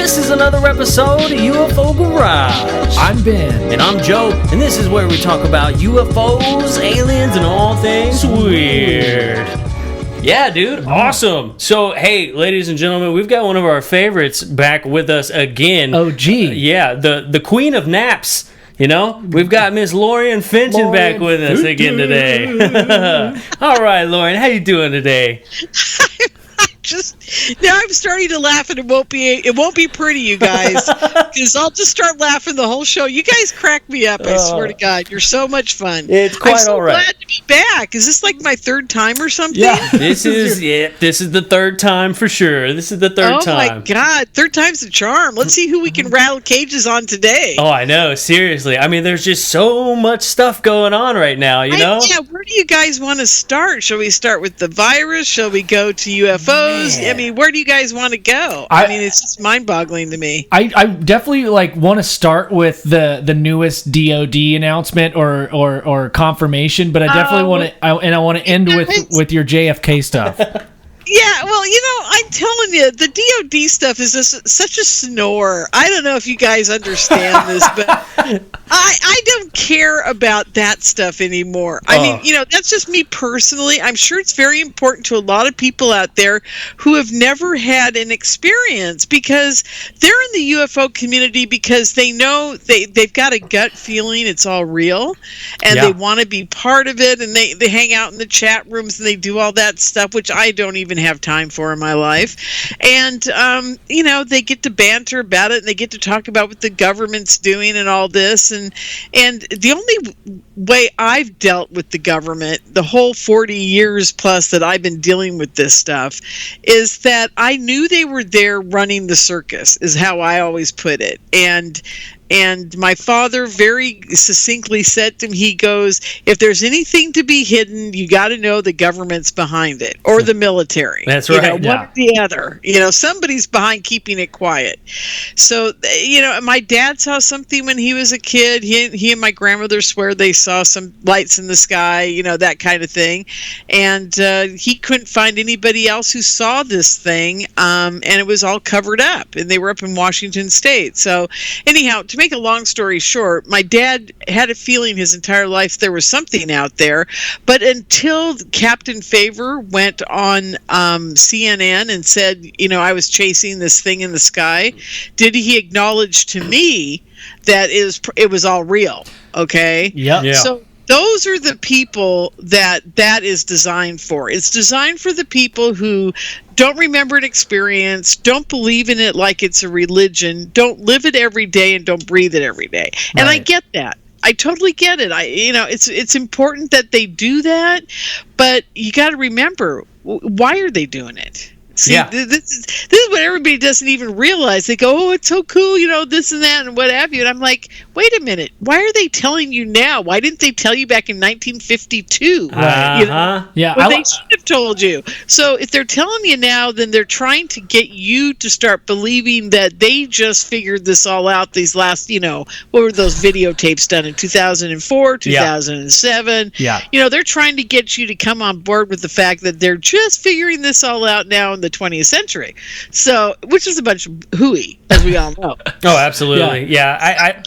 This is another episode of UFO Garage. I'm Ben. And I'm Joe, and this is where we talk about UFOs, aliens, and all things weird. Yeah, dude, awesome. So, hey, ladies and gentlemen, we've got one of our favorites back with us again. Oh, gee. Yeah, the queen of naps. You know, we've got Miss Lorien Fenton back with us again today. All right, Lorien, how you doing today? Now I'm starting to laugh, and it won't be pretty, you guys, because I'll just start laughing the whole show. You guys crack me up. I swear to God, you're so much fun. It's quite all right. I'm so glad to be back. Is this like my third time or something? Yeah, this is the third time for sure. This is the third time. Oh my God, third time's the charm. Let's see who we can rattle cages on today. Oh, I know. Seriously, I mean, there's just so much stuff going on right now. You know? Yeah. Where do you guys want to start? Shall we start with the virus? Shall we go to UFOs? I mean, where do you guys want to go? I mean, it's just mind-boggling to me. I definitely want to start with the newest DOD announcement or confirmation, but I definitely want to, I want to end with your JFK stuff. Yeah, well, I'm telling you, the DOD stuff is just such a snore. I don't know if you guys understand this, but I don't care about that stuff anymore. I mean, that's just me personally. I'm sure it's very important to a lot of people out there who have never had an experience, because they're in the UFO community because they know they've got a gut feeling it's all real, and they want to be part of it, and they hang out in the chat rooms and they do all that stuff, which I don't even have time for in my life. And they get to banter about it, and they get to talk about what the government's doing and all this, and the only way I've dealt with the government the whole 40 years plus that I've been dealing with this stuff is that I knew they were there running the circus, is how I always put it. And my father very succinctly said to me, he goes, if there's anything to be hidden, you got to know the government's behind it, or the military. That's right. One or the other. Somebody's behind keeping it quiet. So, my dad saw something when he was a kid. He and my grandmother swear they saw some lights in the sky, that kind of thing. And he couldn't find anybody else who saw this thing, and it was all covered up. And they were up in Washington State. So, anyhow, to make a long story short, my dad had a feeling his entire life there was something out there, but until Captain Favor went on CNN and said, I was chasing this thing in the sky, did he acknowledge to me that it was all real, okay? Yeah. So those are the people that is designed for. It's designed for the people who don't remember an experience, don't believe in it like it's a religion, don't live it every day, and don't breathe it every day. And I get that. I totally get it. It's important that they do that, but you got to remember, why are they doing it? See, this is what everybody doesn't even realize. They go, oh, it's so cool, this and that and what have you. And I'm like, wait a minute. Why are they telling you now? Why didn't they tell you back in 1952? Yeah. Well, they should have told you. So if they're telling you now, then they're trying to get you to start believing that they just figured this all out these last, what were those videotapes done in 2004, 2007? Yeah. They're trying to get you to come on board with the fact that they're just figuring this all out now in the 20th century. So, which is a bunch of hooey, as we all know. Oh, absolutely. Yeah.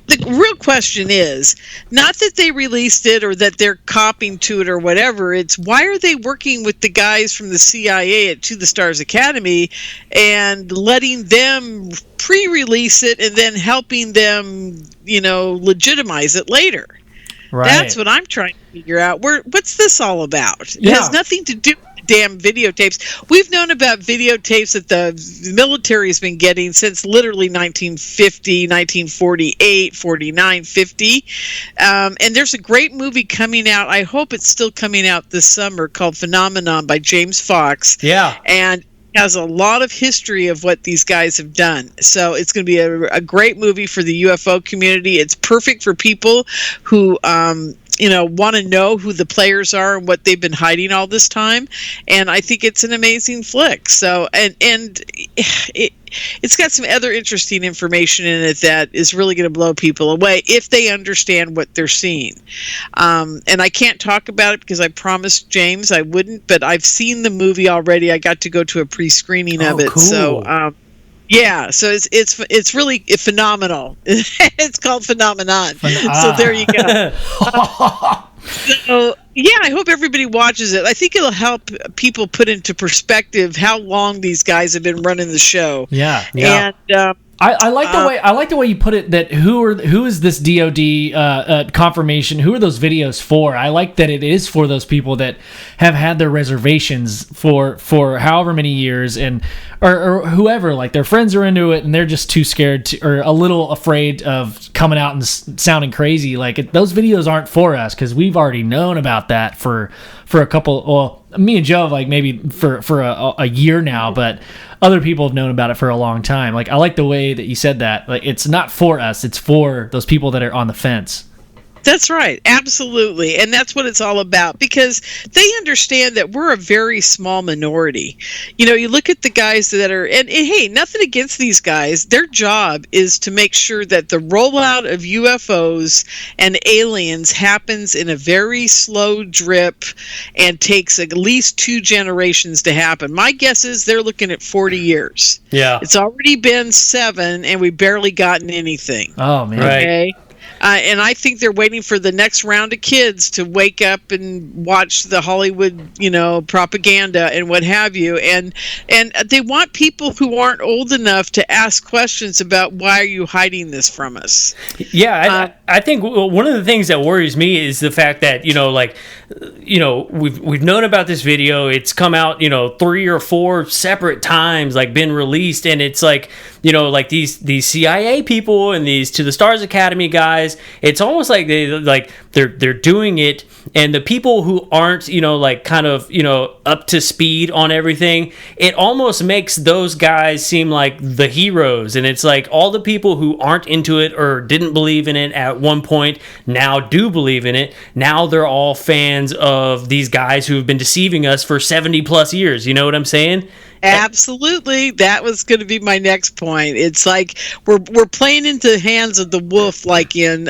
The real question is not that they released it or that they're copying to it or whatever. It's why are they working with the guys from the CIA at To the Stars Academy and letting them pre-release it and then helping them, legitimize it later? Right. That's what I'm trying to figure out. What's this all about? It has nothing to do with damn videotapes. We've known about videotapes that the military has been getting since literally 1950, 1948, 49, 50. And there's a great movie coming out. I hope it's still coming out this summer called Phenomenon by James Fox. Yeah. And has a lot of history of what these guys have done. So it's going to be a great movie for the UFO community. It's perfect for people who want to know who the players are and what they've been hiding all this time. And I think it's an amazing flick. So, and it's got some other interesting information in it that is really going to blow people away if they understand what they're seeing. And I can't talk about it because I promised James I wouldn't, but I've seen the movie already. I got to go to a pre-screening of it. Cool. So, Yeah, so it's really phenomenal. It's called Phenomenon. So there you go. So yeah, I hope everybody watches it. I think it'll help people put into perspective how long these guys have been running the show. Yeah. And I like the way you put it. That who is this DoD confirmation? Who are those videos for? I like that it is for those people that have had their reservations for however many years, and or whoever, like their friends are into it and they're just too scared to, or a little afraid of coming out and sounding crazy. Like those videos aren't for us because we've already known about that for a couple. Well, me and Joe, like maybe for a year now, but other people have known about it for a long time. Like I like the way that you said that. Like it's not for us; it's for those people that are on the fence. That's right. Absolutely. And that's what it's all about, because they understand that we're a very small minority. You know, you look at the guys that are, and hey, nothing against these guys. Their job is to make sure that the rollout of UFOs and aliens happens in a very slow drip and takes at least 2 generations to happen. My guess is they're looking at 40 years. Yeah. It's already been 7 and we've barely gotten anything. Oh, man. Okay. And I think they're waiting for the next round of kids to wake up and watch the Hollywood, propaganda and what have you. And they want people who aren't old enough to ask questions about why are you hiding this from us? Yeah, I think one of the things that worries me is the fact that we've known about this video. It's come out 3 or 4 separate times, like been released, and it's like like these CIA people and these To the Stars Academy guys. It's almost like they're doing it, and the people who aren't up to speed on everything, it almost makes those guys seem like the heroes. And it's like all the people who aren't into it or didn't believe in it at one point now do believe in it. Now they're all fans of these guys who have been deceiving us for 70 plus years. You know what I'm saying? Absolutely. That was going to be my next point. It's like we're playing into the hands of the wolf, like in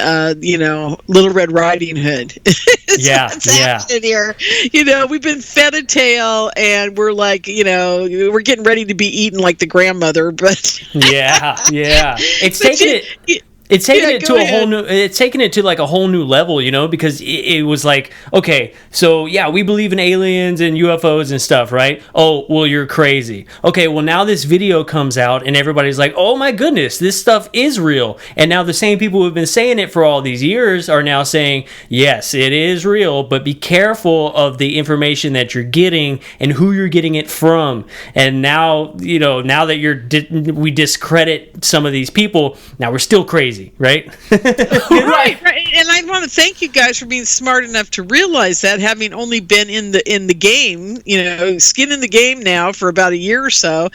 Little Red Riding Hood. What's happening here. We've been fed a tale, and we're like, we're getting ready to be eaten like the grandmother. But yeah. It's taking it. It's taking it to a whole new. It's taking it to like a whole new level, because it was like, okay, so yeah, we believe in aliens and UFOs and stuff, right? Oh, well, you're crazy. Okay, well, now this video comes out and everybody's like, oh my goodness, this stuff is real. And now the same people who have been saying it for all these years are now saying, yes, it is real, but be careful of the information that you're getting and who you're getting it from. And now, now that we discredit some of these people, now we're still crazy. Right? right. And I want to thank you guys for being smart enough to realize that, having only been in the game, skin in the game now for about a year or so.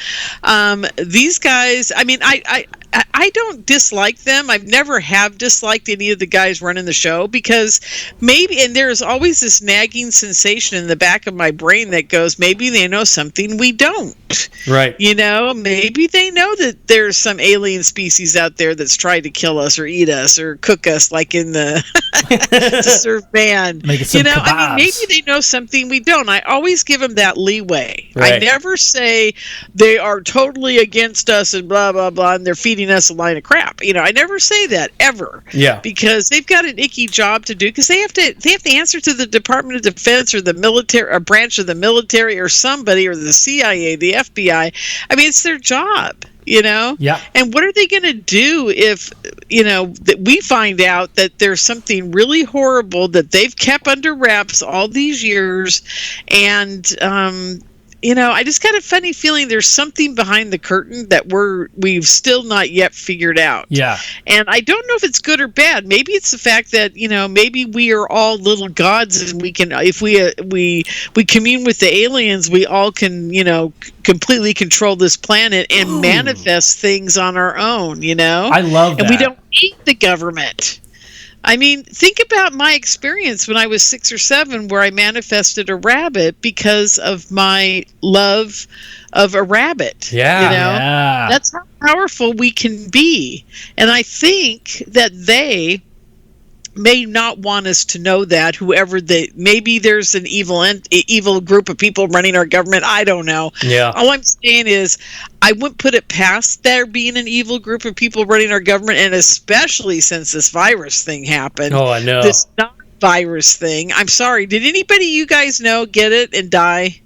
These guys, I mean, I don't dislike them. I've never have disliked any of the guys running the show, because maybe, and there's always this nagging sensation in the back of my brain that goes, maybe they know something we don't. Right. Maybe they know that there's some alien species out there that's tried to kill us or eat us or cook us, like in the to serve man. Make it some kebabs. I mean, maybe they know something we don't. I always give them that leeway. Right. I never say they are totally against us and blah blah blah, and they're feeding us a line of crap. I never say that ever. Yeah. Because they've got an icky job to do, because they have to answer to the Department of Defense or the military, a branch of the military, or somebody, or the CIA, the FBI. I mean, it's their job. Yeah. And what are they going to do if, that we find out that there's something really horrible that they've kept under wraps all these years, and, I just got a funny feeling there's something behind the curtain that we've still not yet figured out. Yeah. And I don't know if it's good or bad. Maybe it's the fact that, maybe we are all little gods, and we can, if we commune with the aliens, we all can, completely control this planet and manifest things on our own, I love that. And we don't need the government. I mean, think about my experience when I was 6 or 7, where I manifested a rabbit because of my love of a rabbit. Yeah. That's how powerful we can be. And I think that may not want us to know that, whoever maybe there's an evil group of people running our government. I don't know. Yeah. All I'm saying is I wouldn't put it past there being an evil group of people running our government, and especially since this virus thing happened. Oh, I know. This virus thing. I'm sorry. Did anybody you guys know get it and die?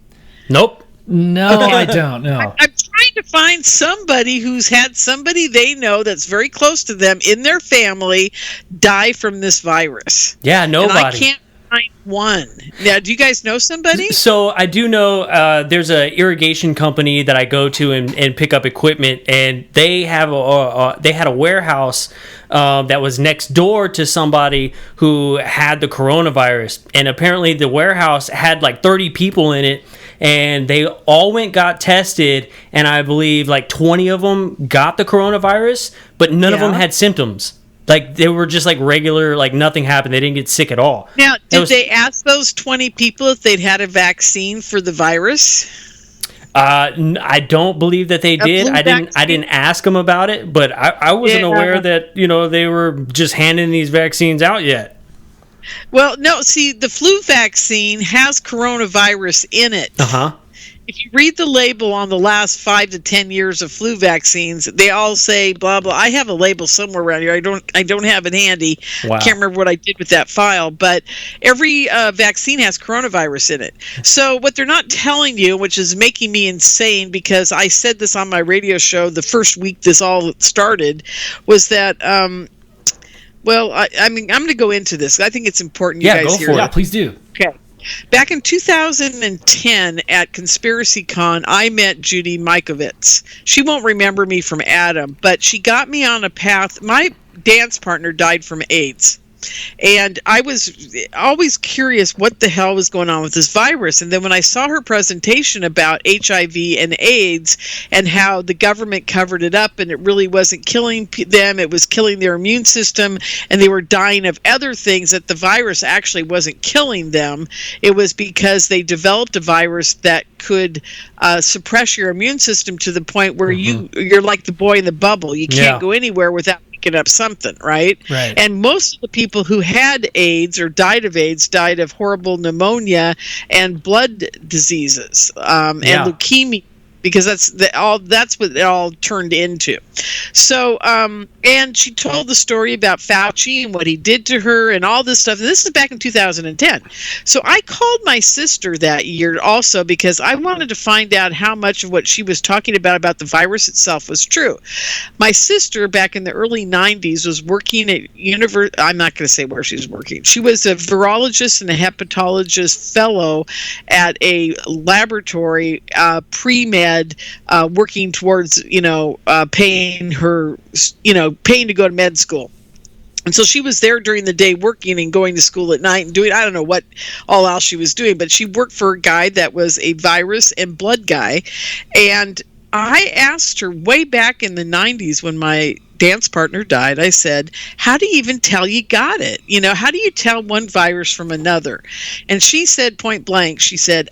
Nope. No, I don't know. I'm trying to find somebody who's had somebody they know that's very close to them in their family die from this virus. Yeah, nobody. And I can't find one. Now, do you guys know somebody? So I do know there's a irrigation company that I go to and pick up equipment, and they have they had a warehouse that was next door to somebody who had the coronavirus, and apparently the warehouse had like 30 people in it, and they all got tested, and I believe like 20 of them got the coronavirus, but none of them had symptoms. Like, they were just like regular, like nothing happened. They didn't get sick at all. Now, did they ask those 20 people if they'd had a vaccine for the virus? I don't believe that they did. I didn't ask them about it, but I wasn't aware that, they were just handing these vaccines out yet. Well, no, see, the flu vaccine has coronavirus in it. Uh-huh. If you read the label on the last 5 to 10 years of flu vaccines, they all say blah blah. I have a label somewhere around here. I don't have it handy. Wow. Can't remember what I did with that file, but every vaccine has coronavirus in it. So what they're not telling you, which is making me insane, because I said this on my radio show the first week this all started, was that well, I mean, I'm going to go into this. I think it's important you guys go hear for it. Yeah, please do. Okay. Back in 2010 at ConspiracyCon, I met Judy Mikovits. She won't remember me from Adam, but she got me on a path. My dance partner died from AIDS. And I was always curious what the hell was going on with this virus. And then when I saw her presentation about HIV and AIDS and how the government covered it up and it really wasn't killing them, it was killing their immune system, and they were dying of other things, that the virus actually wasn't killing them. It was because they developed a virus that could suppress your immune system to the point where you're like the boy in the bubble. You can't go anywhere without picking up something, right? And most of the people who had AIDS or died of AIDS died of horrible pneumonia and blood diseases and leukemia, because that's what it all turned into. So, and she told the story about Fauci and what he did to her and all this stuff. And this is back in 2010. So I called my sister that year also because I wanted to find out how much of what she was talking about the virus itself was true. My sister, back in the early 90s, was working at I'm not going to say where she was working. She was a virologist and a hepatologist fellow at a laboratory, pre-med, working towards, paying to go to med school. And so she was there during the day working and going to school at night and doing, I don't know what all else she was doing, but she worked for a guy that was a virus and blood guy. And I asked her way back in the 90s when my dance partner died, I said, how do you even tell you got it? How do you tell one virus from another? And she said point blank, she said,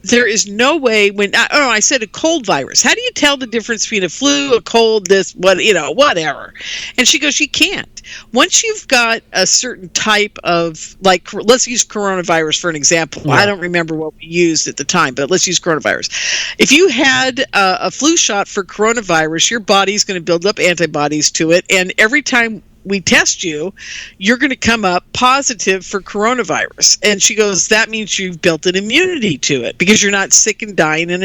there is no way I said a cold virus. How do you tell the difference between a flu, a cold, whatever? And she goes, you can't. Once you've got a certain type of, like, let's use coronavirus for an example. Yeah. I don't remember what we used at the time, but let's use coronavirus. If you had a flu shot for coronavirus, your body's going to build up antibodies to it, and every time we test you, you're going to come up positive for coronavirus. And she goes, that means you've built an immunity to it because you're not sick and dying in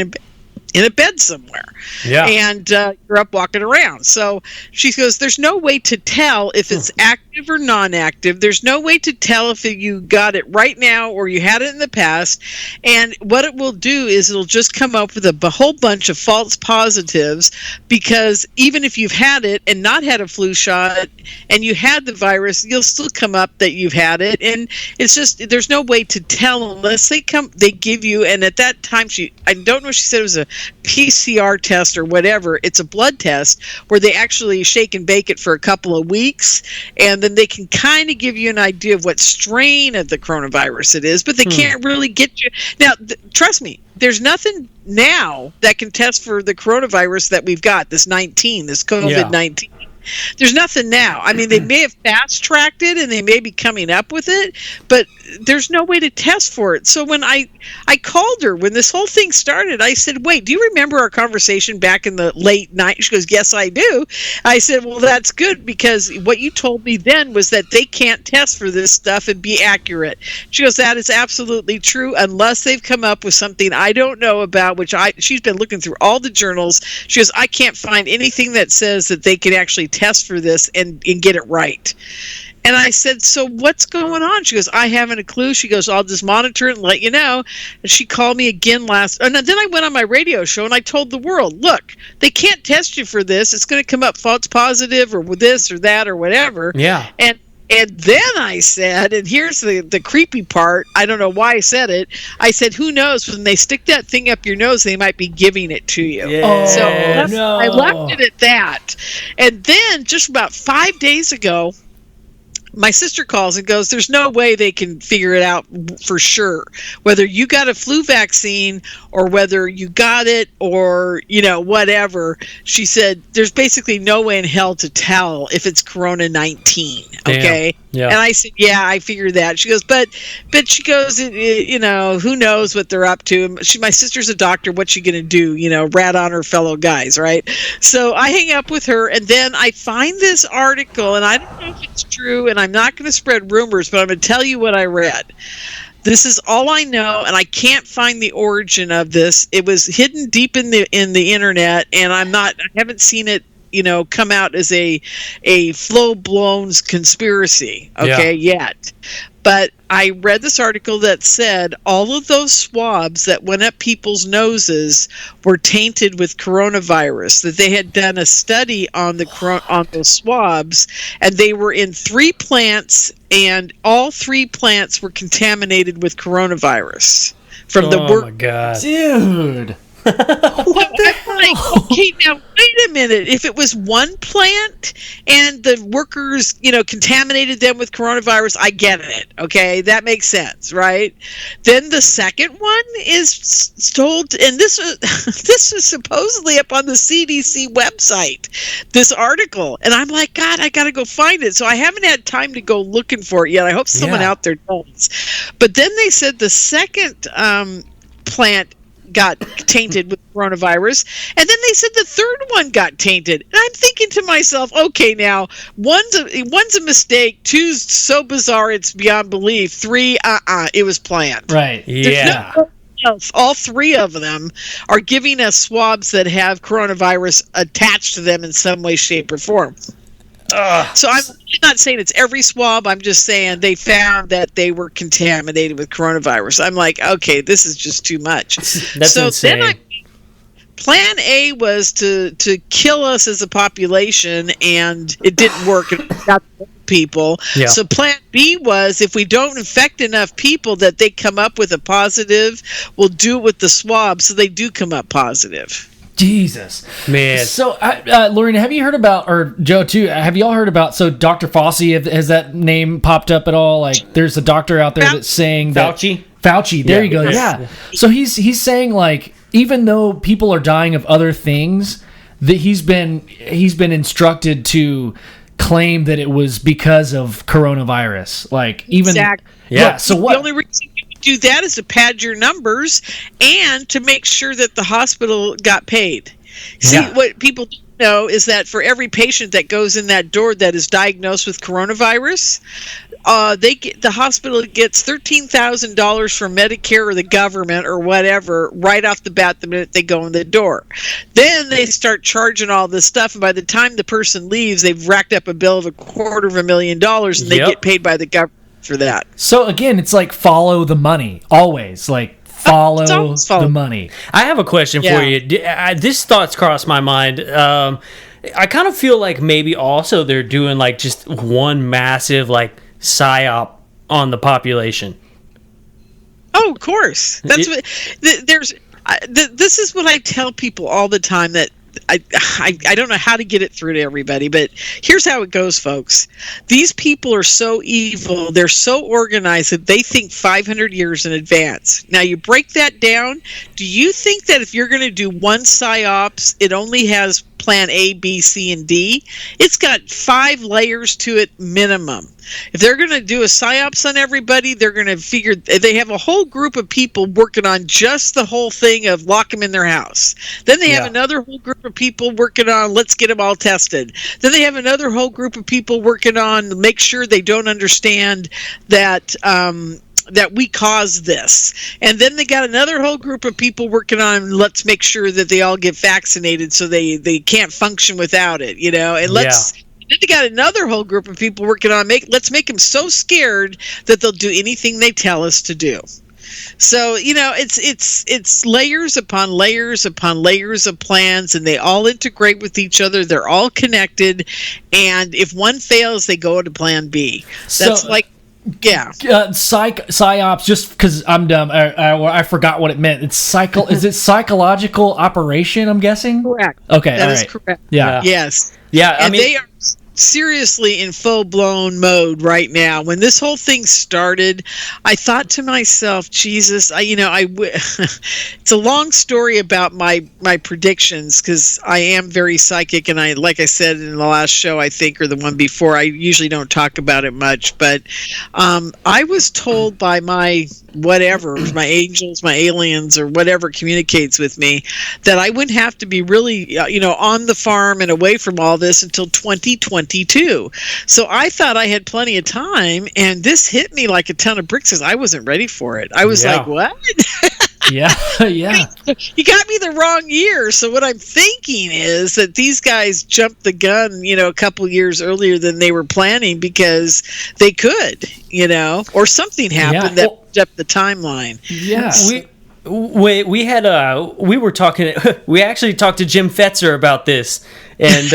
a bed somewhere. Yeah. And you're up walking around. So she goes, there's no way to tell if it's active or non-active. There's no way to tell if you got it right now or you had it in the past. And what it will do is it'll just come up with a whole bunch of false positives, because even if you've had it and not had a flu shot and you had the virus, you'll still come up that you've had it. And it's just, there's no way to tell unless they give you, and at that time I don't know if she said it was a PCR test or whatever. It's a blood test where they actually shake and bake it for a couple of weeks, and then they can kind of give you an idea of what strain of the coronavirus it is, but they can't really get you. Now, trust me, there's nothing now that can test for the coronavirus that we've got, this COVID-19. There's nothing now. I mean, they may have fast-tracked it, and they may be coming up with it, but there's no way to test for it. So when I called her, when this whole thing started, I said, wait, do you remember our conversation back in the late night? She goes, yes, I do. I said, well, that's good, because what you told me then was that they can't test for this stuff and be accurate. She goes, that is absolutely true, unless they've come up with something I don't know about, she's been looking through all the journals. She goes, I can't find anything that says that they can actually test for this and get it right. And I said, so what's going on? She goes, I haven't a clue. She goes, I'll just monitor it and let you know. And she called me again and then I went on my radio show and I told the world, look, they can't test you for this. It's going to come up false positive or with this or that or whatever. Yeah. And then I said, and here's the creepy part, I don't know why I said it, I said, who knows, when they stick that thing up your nose, they might be giving it to you. Yeah. So I left it at that. And then just about 5 days ago, my sister calls and goes, there's no way they can figure it out for sure, whether you got a flu vaccine or whether you got it or, whatever. She said, there's basically no way in hell to tell if it's Corona-19. Okay. Yeah. And I said, yeah, I figured that. She goes, but she goes, who knows what they're up to. My sister's a doctor. What's she going to do? Rat on her fellow guys. Right. So I hang up with her and then I find this article and I don't know if it's true and I'm not going to spread rumors, but I'm going to tell you what I read. This is all I know, and I can't find the origin of this. It was hidden deep in the internet, and I haven't seen it, come out as a full-blown conspiracy, yet. But I read this article that said all of those swabs that went up people's noses were tainted with coronavirus, that they had done a study on those swabs, and they were in 3 plants, and all 3 plants were contaminated with coronavirus. My God. Dude. What the hell? Okay, now wait a minute. If it was one plant and the workers, contaminated them with coronavirus, I get it. Okay, that makes sense, right? Then the second one is told, and this is supposedly up on the CDC website. This article, and I'm like, God, I got to go find it. So I haven't had time to go looking for it yet. I hope someone out there does. But then they said the second plant got tainted with coronavirus, and then they said the third one got tainted. And I'm thinking to myself, okay, now one's a mistake, 2's so bizarre it's beyond belief, 3 it was planned. Right. Yeah. All 3 of them are giving us swabs that have coronavirus attached to them in some way, shape, or form. So I'm not saying it's every swab. I'm just saying they found that they were contaminated with coronavirus. I'm like, okay, this is just too much. That's insane. Then Plan A was to kill us as a population, and it didn't work. It got people. Yeah. So Plan B was, if we don't infect enough people that they come up with a positive, we'll do it with the swab so they do come up positive. Jesus, man. So, Lorien, have you heard about, or Joe too? Have you all heard about? So, Dr. Fauci, has that name popped up at all? Like, there's a doctor out there that's saying that Fauci. There you go. Yeah. So he's saying, like, even though people are dying of other things, that he's been instructed to claim that it was because of coronavirus. Like, even So what? The only reason do that is to pad your numbers and to make sure that the hospital got paid. See, what people don't know is that for every patient that goes in that door that is diagnosed with coronavirus, the hospital gets $13,000 from Medicare or the government or whatever right off the bat the minute they go in the door. Then they start charging all this stuff, and by the time the person leaves, they've racked up a bill of $250,000, and they get paid by the government for that. So again, it's like follow the money always. Like follow the money. I have a question for you. This thought's crossed my mind. I kind of feel like maybe also they're doing like just one massive like psyop on the population. Oh, of course. That's what this is what I tell people all the time, that I don't know how to get it through to everybody, but here's how it goes, folks. These people are so evil, they're so organized that they think 500 years in advance. Now, you break that down. Do you think that if you're going to do one psyops, it only has plan A, B, C, and D, it's got 5 layers to it minimum. If they're going to do a psyops on everybody, they're going to figure, they have a whole group of people working on just the whole thing of lock them in their house. Then they have another whole group of people working on let's get them all tested. Then they have another whole group of people working on make sure they don't understand that that we caused this. And then they got another whole group of people working on let's make sure that they all get vaccinated so they can't function without it, you know. And then they got another whole group of people working on let's make them so scared that they'll do anything they tell us to do. So, you know, it's layers upon layers upon layers of plans, and they all integrate with each other. They're all connected, and if one fails, they go to plan B. That's psyops. Just because I'm dumb, I forgot what it meant. It's Is it psychological operation? I'm guessing. Correct. Okay, that is correct. Yeah. Yes. Yeah. And they are seriously in full-blown mode right now. When this whole thing started, I thought to myself, Jesus, it's a long story about my predictions, because I am very psychic, and I, like I said in the last show, I think, or the one before, I usually don't talk about it much, but I was told by my whatever, my angels, my aliens, or whatever communicates with me, that I wouldn't have to be really, on the farm and away from all this until 2022. So I thought I had plenty of time, and this hit me like a ton of bricks because I wasn't ready for it. I was like, what? Yeah. You got me the wrong year. So what I'm thinking is that these guys jumped the gun, a couple years earlier than they were planning because they could, or something happened that moved up the timeline. Yeah. We were talking. We actually talked to Jim Fetzer about this, and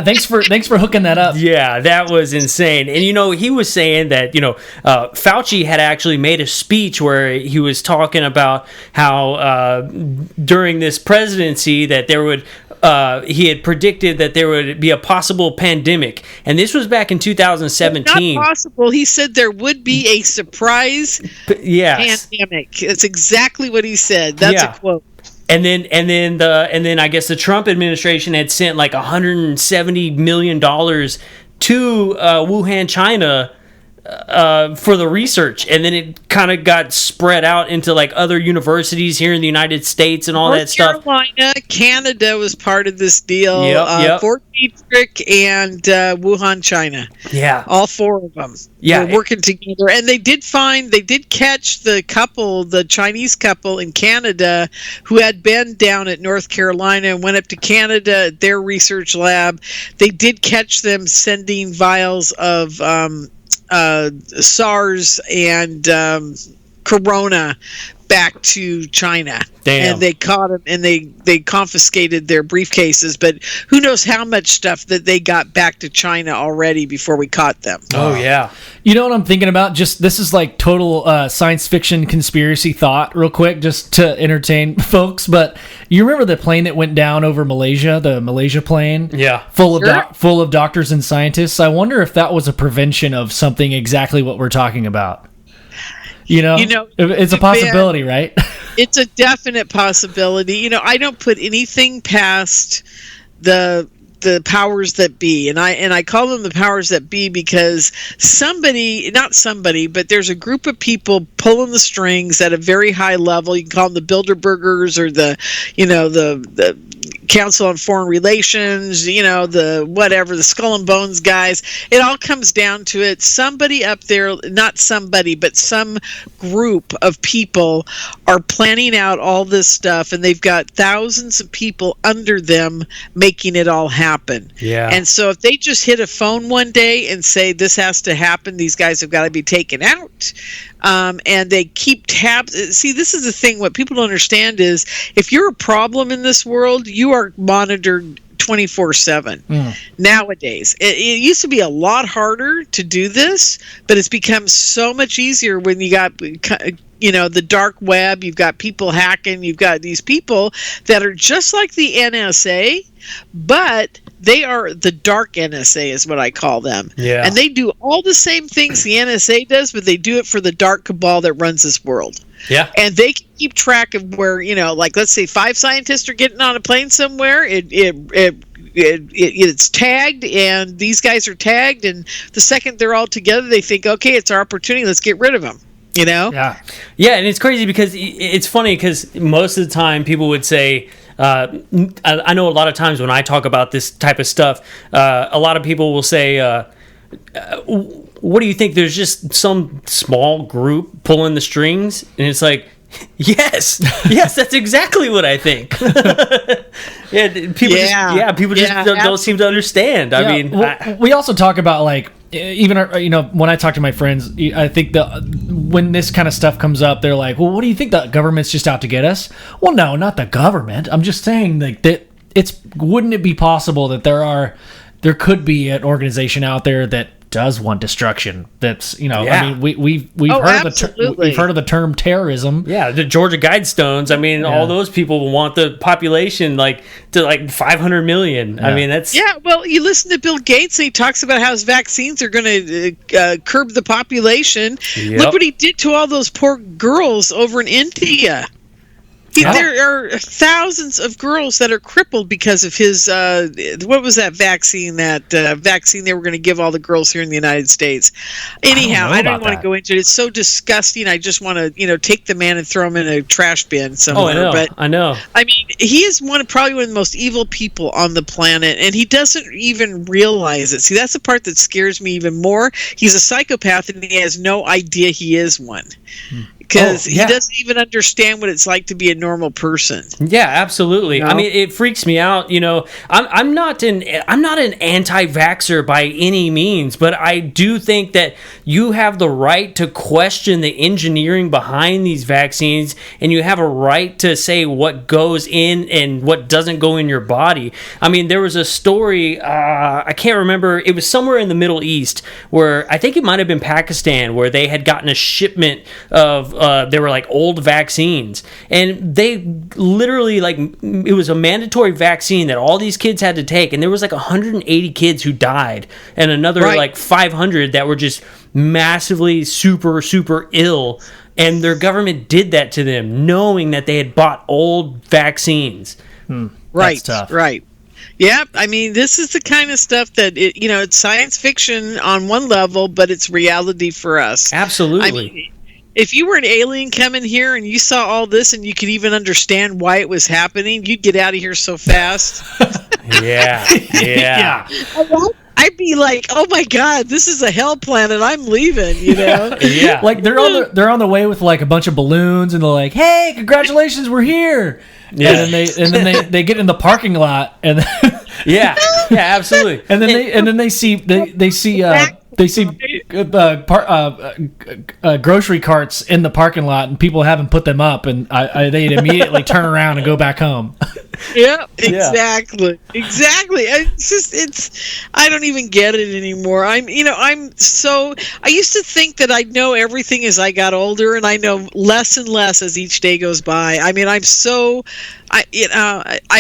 thanks for hooking that up. Yeah, that was insane. And he was saying that Fauci had actually made a speech where he was talking about how during this presidency that there would. He had predicted that there would be a possible pandemic, and this was back in 2017. Not possible. He said there would be a surprise pandemic. That's exactly what he said. That's a quote. And then I guess the Trump administration had sent like $170 million to Wuhan, China, for the research, and then it kind of got spread out into like other universities here in the United States and all that stuff. North Carolina, Canada was part of this deal. Fort Detrick and Wuhan, China. Yeah, all 4 of them. Yeah, were working together, and they did catch the Chinese couple in Canada who had been down at North Carolina and went up to Canada at their research lab. They did catch them sending vials of SARS and Corona back to China. Damn. And they caught them, and they confiscated their briefcases, but who knows how much stuff that they got back to China already before we caught them. Oh yeah. You know what I'm thinking about? Just this is like total science fiction conspiracy thought real quick, just to entertain folks, but you remember the plane that went down over Malaysia, the Malaysia plane? Yeah. Full of doctors and scientists. I wonder if that was a prevention of something exactly what we're talking about. It's a possibility, right? It's a definite possibility. I don't put anything past the powers that be, and I call them the powers that be because but there's a group of people pulling the strings at a very high level. You can call them the Bilderbergers or the Council on Foreign Relations, the Skull and Bones guys. It all comes down to it. Somebody up there, not somebody, but some group of people are planning out all this stuff, and they've got thousands of people under them making it all happen. Yeah. And so if they just hit a phone one day and say this has to happen, these guys have got to be taken out. And they keep tabs. See, this is the thing. What people don't understand is if you're a problem in this world, you are monitored 24/7 nowadays. It used to be a lot harder to do this, but it's become so much easier when you got the dark web. You've got people hacking. You've got these people that are just like the NSA, but they are the dark NSA is what I call them. Yeah. And they do all the same things the NSA does, but they do it for the dark cabal that runs this world. Yeah. And they can keep track of where, like let's say 5 scientists are getting on a plane somewhere. It it's tagged, and these guys are tagged, and the second they're all together, they think, okay, it's our opportunity, let's get rid of them. Yeah, and it's crazy because it's funny because most of the time people would say, I know a lot of times when I talk about this type of stuff, a lot of people will say, what do you think? There's just some small group pulling the strings, and it's like, yes, that's exactly what I think. People just don't seem to understand. I mean, we also talk about, like, even when I talk to my friends, I think when this kind of stuff comes up, they're like, well, what do you think, the government's just out to get us? Well, no, not the government. I'm just saying, like, that wouldn't it be possible that there could be an organization out there that does want destruction? That's I mean, we've heard of the term terrorism. Yeah, the Georgia Guidestones. I mean, all those people want the population to 500 million. I mean, that's well, you listen to Bill Gates, and he talks about how his vaccines are going to curb the population. Yep. Look what he did to all those poor girls over in India. There are thousands of girls that are crippled because of his what was that vaccine? Vaccine they were going to give all the girls here in the United States. Anyhow, I don't want to go into it. It's so disgusting. I just want to take the man and throw him in a trash bin somewhere. I know. I mean, he is probably one of the most evil people on the planet, and he doesn't even realize it. See, that's the part that scares me even more. He's a psychopath, and he has no idea he is one. Because he doesn't even understand what it's like to be a normal person. Yeah, absolutely. I mean, it freaks me out. I'm not an anti-vaxxer by any means, but I do think that you have the right to question the engineering behind these vaccines, and you have a right to say what goes in and what doesn't go in your body. I mean, there was a story, I can't remember, it was somewhere in the Middle East, where I think it might have been Pakistan, where they had gotten a shipment of they were like old vaccines, and they literally, it was a mandatory vaccine that all these kids had to take, and there was 180 kids who died, and another 500 that were just massively super ill, and their government did that to them knowing that they had bought old vaccines. That's tough. Right. Yeah, I mean, this is the kind of stuff that it's science fiction on one level, but it's reality for us. Absolutely. I mean, if you were an alien coming here and you saw all this and you could even understand why it was happening, you'd get out of here so fast. Yeah. I'd be like, oh my God, this is a hell planet. I'm leaving, Yeah. Like they're on the way with a bunch of balloons, and they're like, hey, congratulations, we're here. Yeah. And then they get in the parking lot, and yeah, absolutely. And then they see grocery carts in the parking lot, and people haven't put them up, and they'd immediately turn around and go back home. Yeah, exactly. I don't even get it anymore. I used to think that I'd know everything as I got older, and I know less and less as each day goes by. I mean, I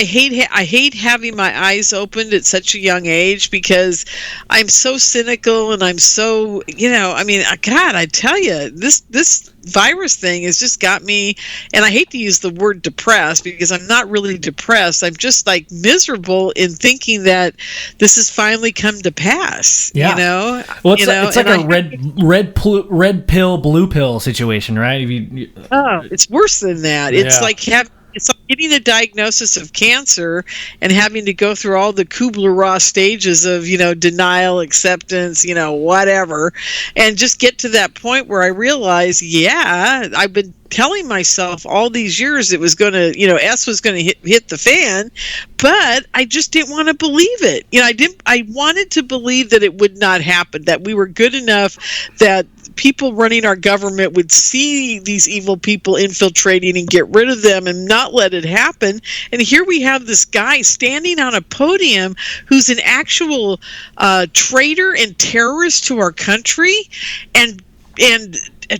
hate having my eyes opened at such a young age, because I'm so cynical, and I'm so, God, I tell you, this virus thing has just got me, and I hate to use the word depressed, because I'm not really depressed. I'm just miserable in thinking that this has finally come to pass. Yeah. Well, it's like a red pill, blue pill situation, right? It's worse than that. Yeah. It's like getting a diagnosis of cancer and having to go through all the Kubler-Ross stages of, denial, acceptance, whatever, and just get to that point where I realize, I've been telling myself all these years it was going to, S was going to hit the fan, but I just didn't want to believe it. I wanted to believe that it would not happen, that we were good enough, that people running our government would see these evil people infiltrating and get rid of them and not let it happen. And here we have this guy standing on a podium who's an actual traitor and terrorist to our country, and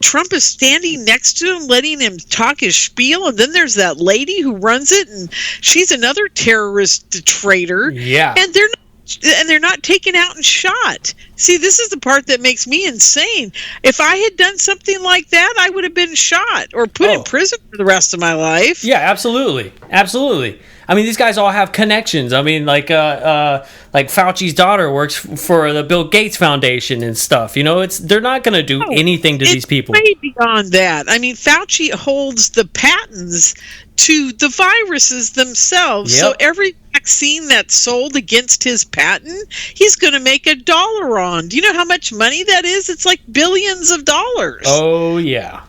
Trump is standing next to him, letting him talk his spiel, and then there's that lady who runs it, and she's another terrorist traitor. Yeah. And they're not and they're not taken out and shot. See, this is the part that makes me insane. If I had done something like that, I would have been shot or put in prison for the rest of my life. Yeah, absolutely. Absolutely. I mean, these guys all have connections. I mean, like Fauci's daughter works for the Bill Gates Foundation and stuff. You know, they're not going to do anything to these people. Way beyond that. I mean, Fauci holds the patents to the viruses themselves. Yep. So every vaccine that's sold against his patent, he's going to make $1 on. Do you know how much money that is? It's like billions of dollars. Oh, yeah.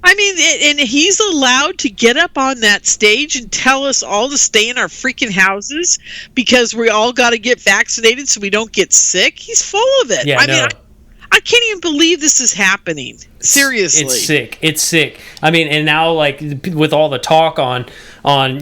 I mean, and he's allowed to get up on that stage and tell us all to stay in our freaking houses because we all got to get vaccinated so we don't get sick. He's full of it. Yeah, I mean, I can't even believe this is happening. Seriously. It's sick. It's sick. I mean, and now, like, with all the talk on,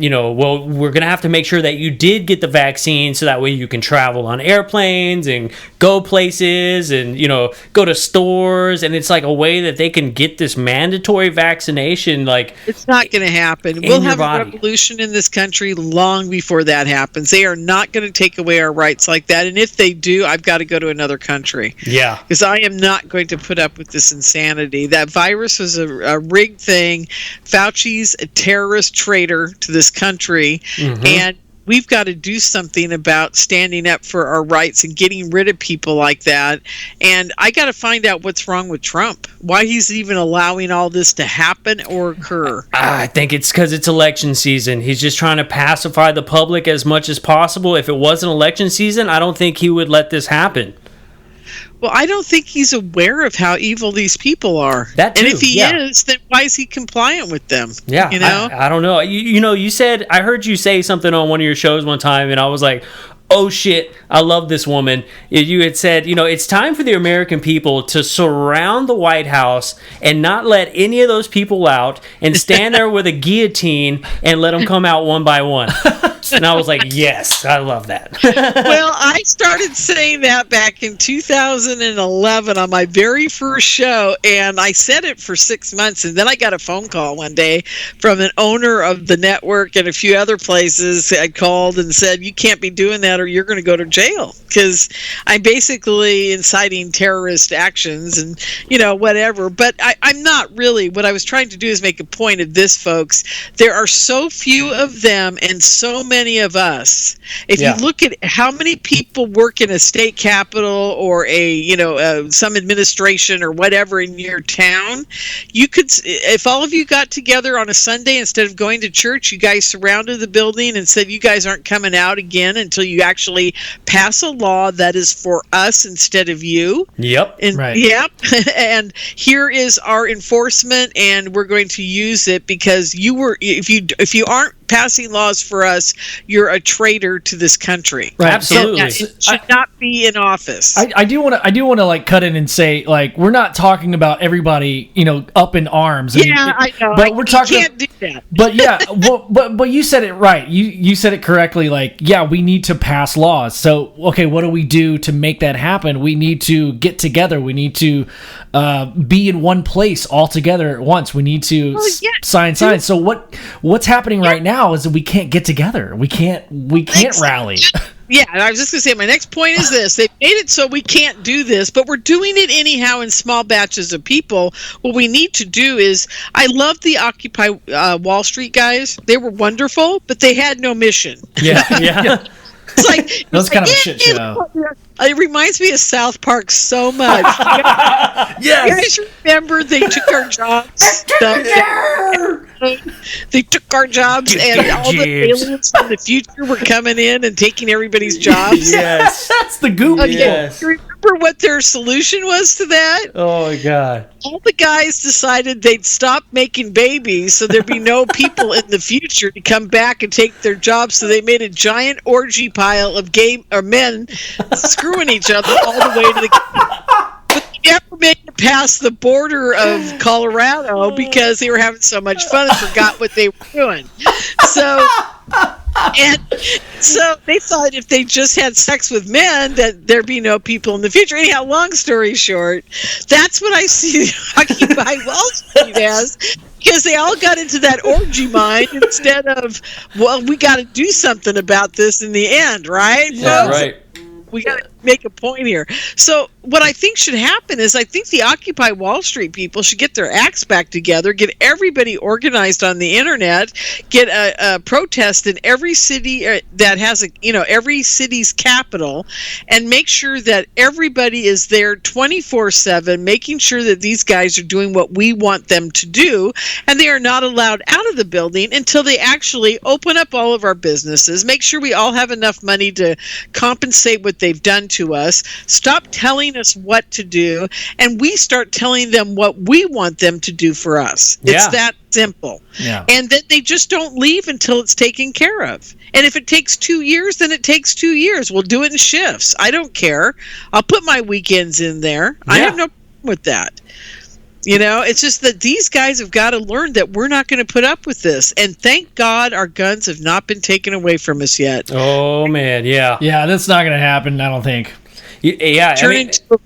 you know, well, we're going to have to make sure that you did get the vaccine so that way you can travel on airplanes and go places and, you know, go to stores. And it's like a way that they can get this mandatory vaccination, like... It's not going to happen. We'll have a revolution in this country long before that happens. They are not going to take away our rights like that. And if they do, I've got to go to another country. Yeah. Because I am not going to put up with this insanity. That virus was a rigged thing. Fauci's a terrorist traitor to this country, and we've got to do something about standing up for our rights and getting rid of people like that. And I got to find out what's wrong with Trump, why he's even allowing all this to happen or occur. I think it's because it's election season. He's just trying to pacify the public as much as possible. If it wasn't election season, I don't think he would let this happen. Well, I don't think he's aware of how evil these people are. That too, and if he is, then why is he compliant with them? Yeah, you know? I don't know. You know, you said, I heard you say something on one of your shows one time, and I was like, oh shit, I love this woman. You had said, you know, it's time for the American people to surround the White House and not let any of those people out and stand there with a guillotine and let them come out one by one. And I was like, yes, I love that. Well, I started saying that back in 2011 on my very first show, and I said it for 6 months, and then I got a phone call one day from an owner of the network and a few other places. I called and said, you can't be doing that or you're going to go to jail, because I'm basically inciting terrorist actions and, you know, whatever. But I'm not really. What I was trying to do is make a point of this, folks. There are so few of them and so many of us. If you look at how many people work in a state capitol or a, you know, some administration or whatever in your town, you could, if all of you got together on a Sunday instead of going to church, you guys surrounded the building and said you guys aren't coming out again until you actually pass a law that is for us instead of you. Yep. And, right. Yep. And here is our enforcement, and we're going to use it because you were, if you aren't passing laws for us, you're a traitor to this country. Right. Absolutely. It should not be in office. I do want to like cut in and say, like, we're not talking about everybody, you know, up in arms. I know. But we're talking. You can't do that. But yeah, but you said it right. You said it correctly. Like, yeah, we need to pass laws. So, okay, what do we do to make that happen? We need to get together. We need to be in one place all together at once. We need to sign signs. So what's happening right now is that we can't get together. We can't rally. Yeah, and I was just going to say, my next point is this. They've made it so we can't do this, but we're doing it anyhow in small batches of people. What we need to do is, I love the Occupy Wall Street guys. They were wonderful, but they had no mission. Yeah, yeah. It's like That was kind of a shit show. It reminds me of South Park so much. Yes. You guys remember they took our jobs? They took our jobs, and all the aliens from the future were coming in and taking everybody's jobs. Yes. That's the Google. Okay. Yes. You remember what their solution was to that? Oh my God. All the guys decided they'd stop making babies so there'd be no people in the future to come back and take their jobs. So they made a giant orgy pile of men screwing each other all the way to the... But they never made it past the border of Colorado because they were having so much fun and forgot what they were doing. So they thought if they just had sex with men that there'd be no people in the future. Anyhow, long story short, that's what I see Occupy Wall Street as, because they all got into that orgy mind instead of, well, we got to do something about this in the end, right? Yeah, folks? right. we got to make a point here. So what I think should happen is I think the Occupy Wall Street people should get their acts back together, get everybody organized on the internet, get a protest in every city that has every city's capital, and make sure that everybody is there 24/7, making sure that these guys are doing what we want them to do, and they are not allowed out of the building until they actually open up all of our businesses, make sure we all have enough money to compensate what they've done to us, stop telling us what to do, and we start telling them what we want them to do for us. It's that simple. Yeah. And then they just don't leave until it's taken care of. And if it takes 2 years, then it takes 2 years. We'll do it in shifts. I don't care. I'll put my weekends in there. I have no problem with that. It's just that these guys have got to learn that we're not going to put up with this. And thank God our guns have not been taken away from us yet. Oh, man, yeah. Yeah, that's not going to happen, I don't think. Yeah, Turn into a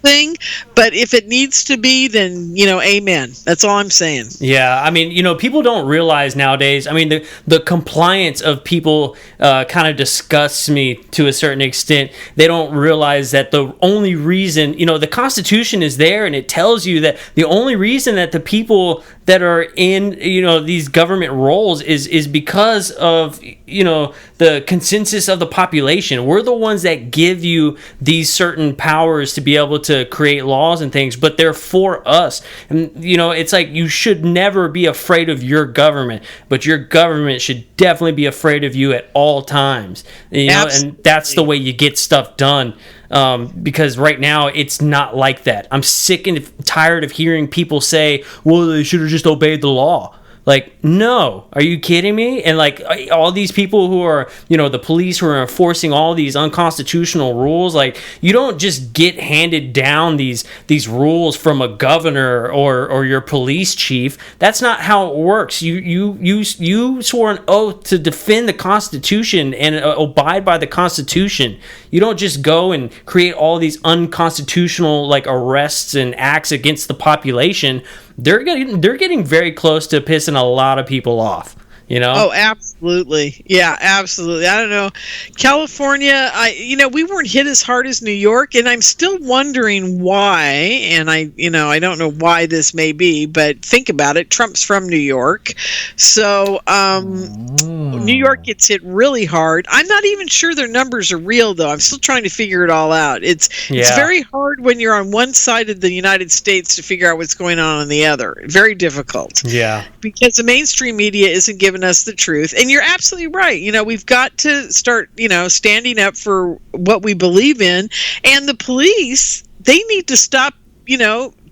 thing, but if it needs to be, then amen. That's all I'm saying. Yeah, people don't realize nowadays. The compliance of people kind of disgusts me to a certain extent. They don't realize that the only reason, the Constitution is there, and it tells you that the only reason that the people that are in these government roles is because of the consensus of the population. We're the ones that give you these certain powers to be able to create laws and things, but they're for us. And it's like you should never be afraid of your government, but your government should definitely be afraid of you at all times. And that's the way you get stuff done. Because right now it's not like that. I'm sick and tired of hearing people say, well, they should have just obeyed the law. Like, no, are you kidding me? And like all these people who are, the police who are enforcing all these unconstitutional rules, like you don't just get handed down these rules from a governor or your police chief. That's not how it works. You swore an oath to defend the Constitution and abide by the Constitution. You don't just go and create all these unconstitutional like arrests and acts against the population. They're getting very close to pissing a lot of people off. Oh, absolutely. Yeah, absolutely. I don't know. California, we weren't hit as hard as New York, and I'm still wondering why. And I don't know why this may be, but think about it. Trump's from New York. So, New York gets hit really hard. I'm not even sure their numbers are real, though. I'm still trying to figure it all out. It's very hard when you're on one side of the United States to figure out what's going on the other. Very difficult. Yeah. Because the mainstream media isn't giving us the truth. And you're absolutely right. We've got to start, standing up for what we believe in. And the police, they need to stop,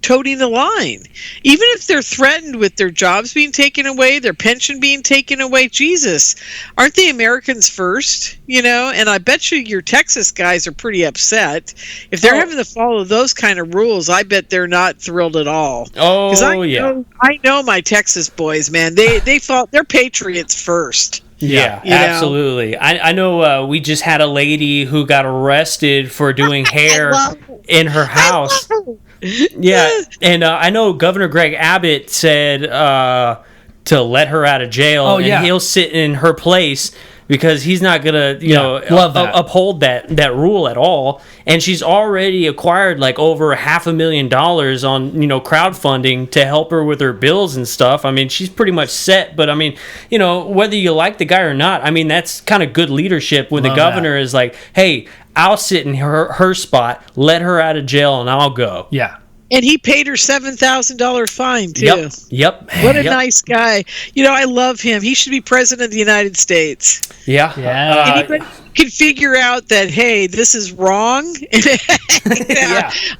toting the line. Even if they're threatened with their jobs being taken away, their pension being taken away, Jesus, aren't they Americans first? And I bet you your Texas guys are pretty upset. If they're having to follow those kind of rules, I bet they're not thrilled at all. I know my Texas boys, man. They're patriots first. Yeah, absolutely. I know we just had a lady who got arrested for doing hair in her house. Yeah, and I know Governor Greg Abbott said to let her out of jail, and he'll sit in her place because he's not gonna, uphold that rule at all. And she's already acquired like over $500,000 on crowdfunding to help her with her bills and stuff. She's pretty much set. But whether you like the guy or not, that's kind of good leadership when the governor is like, hey, I'll sit in her spot, let her out of jail, and I'll go. Yeah. And he paid her $7,000 fine, too. Yep. What a nice guy. I love him. He should be president of the United States. Yeah. Anybody can figure out that, hey, this is wrong.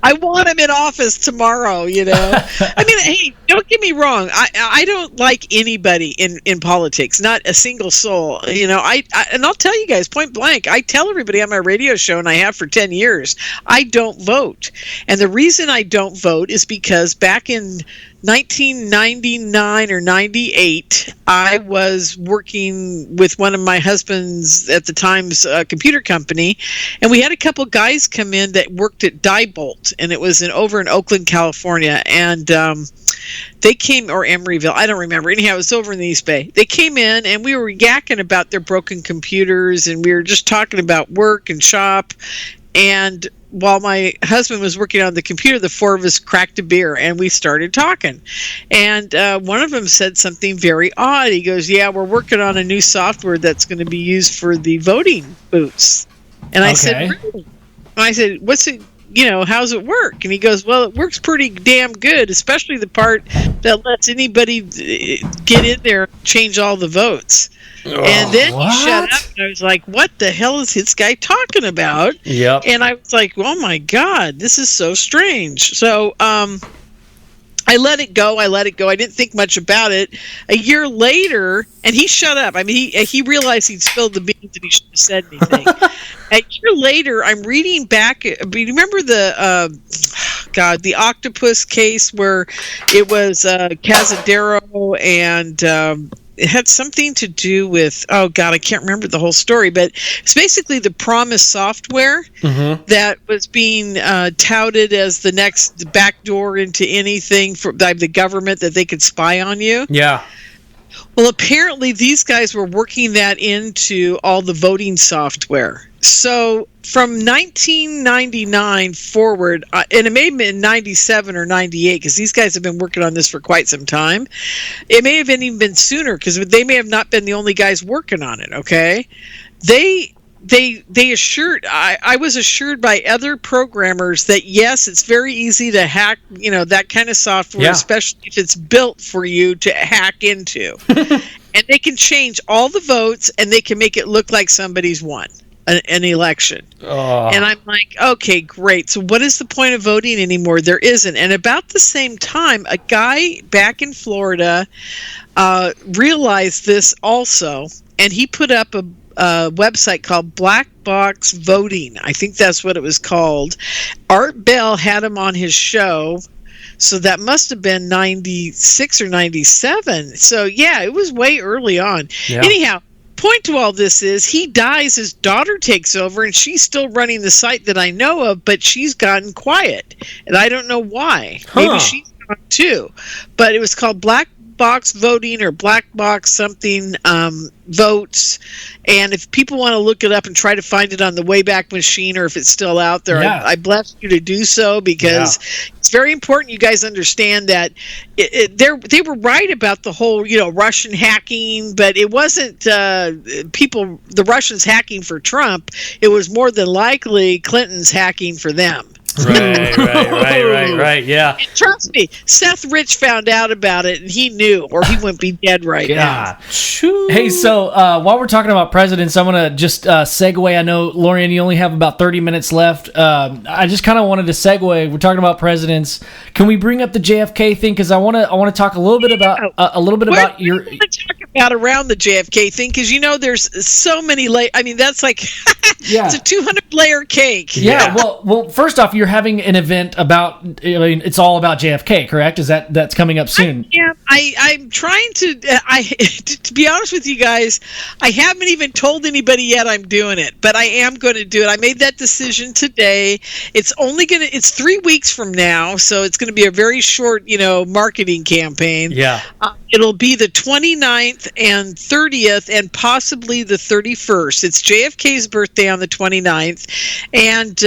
I want him in office tomorrow, hey, don't get me wrong. I don't like anybody in politics, not a single soul. And I'll tell you guys point blank, I tell everybody on my radio show, and I have for 10 years, I don't vote. And the reason I don't vote is because back in 1999 or 98, I was working with one of my husband's at the time's computer company, and we had a couple guys come in that worked at Diebold, and it was over in Oakland, California. And They came, or Emeryville, I don't remember. Anyhow, it was over in the East Bay. They came in and we were yakking about their broken computers, and we were just talking about work and shop. And while my husband was working on the computer, the four of us cracked a beer and we started talking. And one of them said something very odd. He goes, "Yeah, we're working on a new software that's going to be used for the voting booths." And I said, "Really?" And I said, "What's it? How's it work?" And he goes, "Well, it works pretty damn good, especially the part that lets anybody get in there and change all the votes." And then he shut up, and I was like, what the hell is this guy talking about? Yep. And I was like, oh my God, this is so strange. So I let it go. I didn't think much about it. A year later, and he shut up. I mean, he realized he'd spilled the beans and he shouldn't have said anything. A year later, I'm reading back. Remember the Octopus Case where it was Cazadero and it had something to do with, oh God, I can't remember the whole story, but it's basically the Promise software that was being touted as the next backdoor into anything by the government that they could spy on you. Yeah. Well, apparently these guys were working that into all the voting software. So from 1999 forward, and it may have been 97 or 98, because these guys have been working on this for quite some time. It may have even been sooner, because they may have not been the only guys working on it, okay? They assured, I was assured by other programmers that yes, it's very easy to hack, that kind of software, especially if it's built for you to hack into. And they can change all the votes, and they can make it look like somebody's won an election. And I'm like, okay, great. So what is the point of voting anymore? There isn't. And about the same time, a guy back in Florida realized this also, and he put up a website called Black Box Voting. I think that's what it was called. Art Bell had him on his show, so that must have been 96 or 97. So yeah, it was way early on. Yeah. Anyhow, point to all this is he dies, his daughter takes over, and she's still running the site that I know of, but she's gotten quiet, and I don't know why. Maybe she's gone too. But it was called Black Box Voting or Black Box something votes, and if people want to look it up and try to find it on the Wayback Machine, or if it's still out there, I bless you to do so, because it's very important you guys understand that they were right about the whole Russian hacking, but it wasn't the Russians hacking for Trump. It was more than likely Clinton's hacking for them. Right. Yeah. And trust me, Seth Rich found out about it, and he knew, or he wouldn't be dead right now. Hey, so while we're talking about presidents, I'm gonna just segue. I know, Lorien, you only have about 30 minutes left. I just kind of wanted to segue. We're talking about presidents. Can we bring up the JFK thing? Because I want to talk a little bit about about your. We're going to talk about around the JFK thing, because there's so many I mean, that's like it's a 200-layer cake. Yeah. Well, first off, you're having an event about. I mean, it's all about JFK, correct? Is that's coming up soon? Yeah, I'm trying to. To be honest with you guys, I haven't even told anybody yet I'm doing it, but I am going to do it. I made that decision today. It's 3 weeks from now, so it's going to be a very short, marketing campaign. Yeah. It'll be the 29th and 30th and possibly the 31st. It's JFK's birthday on the 29th, and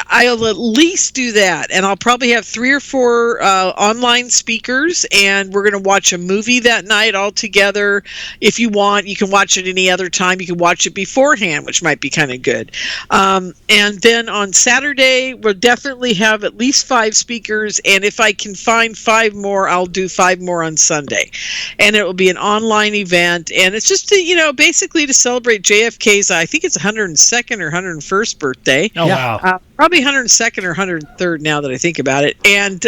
I'll at least do that. And I'll probably have 3 or 4 online speakers, and we're going to watch a movie that night all together. If you want, you can watch it any other time. You can watch it beforehand, which might be kind of good. And then on Saturday, we'll definitely have at least 5 speakers, and if I can find 5 more, I'll do 5 more on Sunday. And it will be an online event, and it's just to, basically to celebrate JFK's, I think it's 102nd or 101st birthday. Oh, wow. Probably 102nd or 103rd now that I think about it. And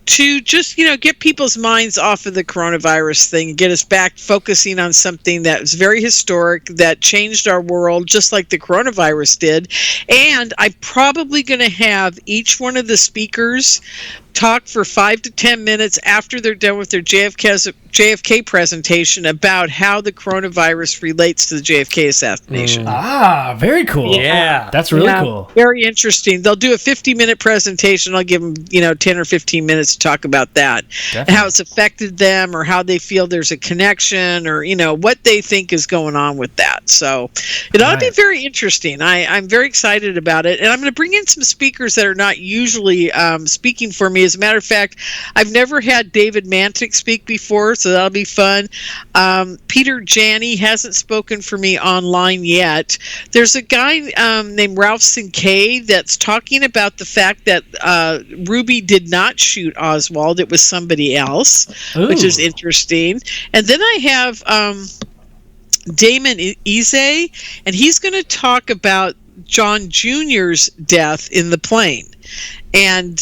to just, get people's minds off of the coronavirus thing and get us back focusing on something that was very historic, that changed our world, just like the coronavirus did. And I'm probably going to have each one of the speakers talk for 5 to 10 minutes after they're done with their JFK presentation about how the coronavirus relates to the JFK assassination. Very cool. Yeah. That's really cool. Very interesting. They'll do a 50-minute presentation. I'll give them, 10 or 15 minutes to talk about that. And how it's affected them, or how they feel there's a connection, or, what they think is going on with that. So it ought to be very interesting. I'm very excited about it. And I'm going to bring in some speakers that are not usually speaking for me. As a matter of fact, I've never had David Mantic speak before, so that'll be fun. Peter Janney hasn't spoken for me online yet. There's a guy named Ralph Sinkay that's talking about the fact that Ruby did not shoot Oswald. It was somebody else, which is interesting. And then I have Damon Eze, and he's going to talk about John Jr.'s death in the plane. And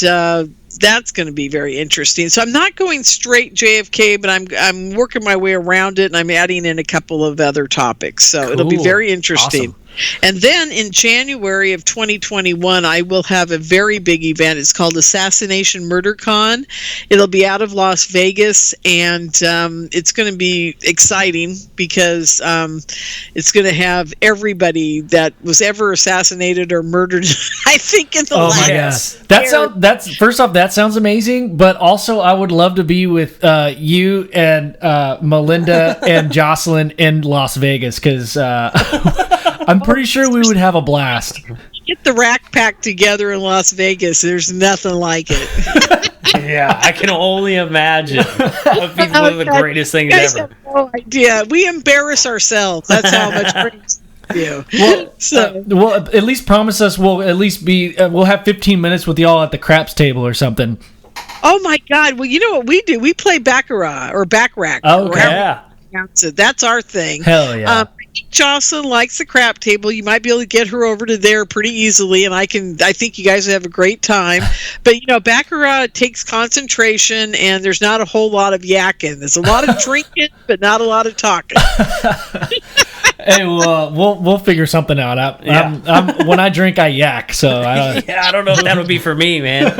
that's going to be very interesting. So I'm not going straight JFK, but I'm working my way around it, and I'm adding in a couple of other topics. So it'll be very interesting. Awesome. And then in January of 2021, I will have a very big event. It's called Assassination Murder Con. It'll be out of Las Vegas, and it's going to be exciting because it's going to have everybody that was ever assassinated or murdered, I think, in the last. That's first off, that sounds amazing, but also I would love to be with you and Melinda and Jocelyn in Las Vegas, because I'm pretty sure we would have a blast. Get the Rack Pack together in Las Vegas. There's nothing like it. Yeah, I can only imagine. It would be one of the greatest things ever. Have no idea. We embarrass ourselves. That's how much praise we do. Well, at least promise us we'll at least be. We'll have 15 minutes with y'all at the craps table or something. Oh my God! Well, you know what we do? We play Baccarat or Backrack. Oh, okay. Yeah. That's our thing. Hell yeah. Jocelyn likes the crap table. You might be able to get her over to there pretty easily, and I think you guys would have a great time. But Baccarat takes concentration, and there's not a whole lot of yakking. There's a lot of drinking, but not a lot of talking. Hey, we'll figure something out. When I drink, I yak. So I don't know if that'll be for me, man.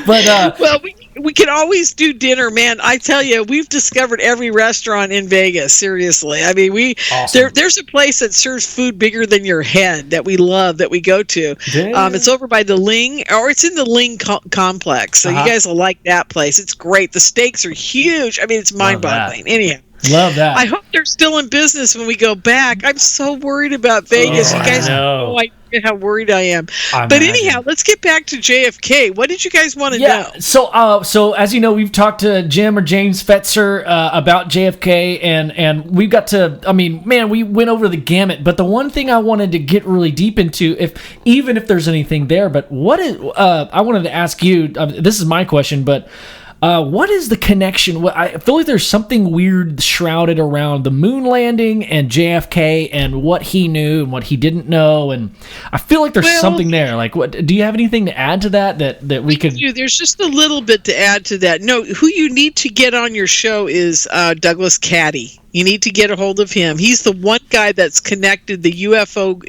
But we can always do dinner, man. I tell you, we've discovered every restaurant in Vegas. Seriously, I mean, there's a place that serves food bigger than your head that we love, that we go to. It's over by the Ling, or it's in the Ling complex. So you guys will like that place. It's great. The steaks are huge. I mean, it's mind-boggling. Anyhow. Love that. I hope they're still in business when we go back. I'm so worried about Vegas. You guys have no idea how worried I am. But anyhow, let's get back to JFK. What did you guys want to know? So as you know, we've talked to Jim or James Fetzer about JFK, and we've got to. I mean, man, we went over the gamut. But the one thing I wanted to get really deep into, even if there's anything there, but what is? I wanted to ask you. This is my question, but. What is the connection? I feel like there's something weird shrouded around the moon landing and JFK and what he knew and what he didn't know, and I feel like there's something there. Like, what do you have anything to add to that we could? There's just a little bit to add to that. No, who you need to get on your show is Douglas Caddy. You need to get a hold of him. He's the one guy that's connected the UFO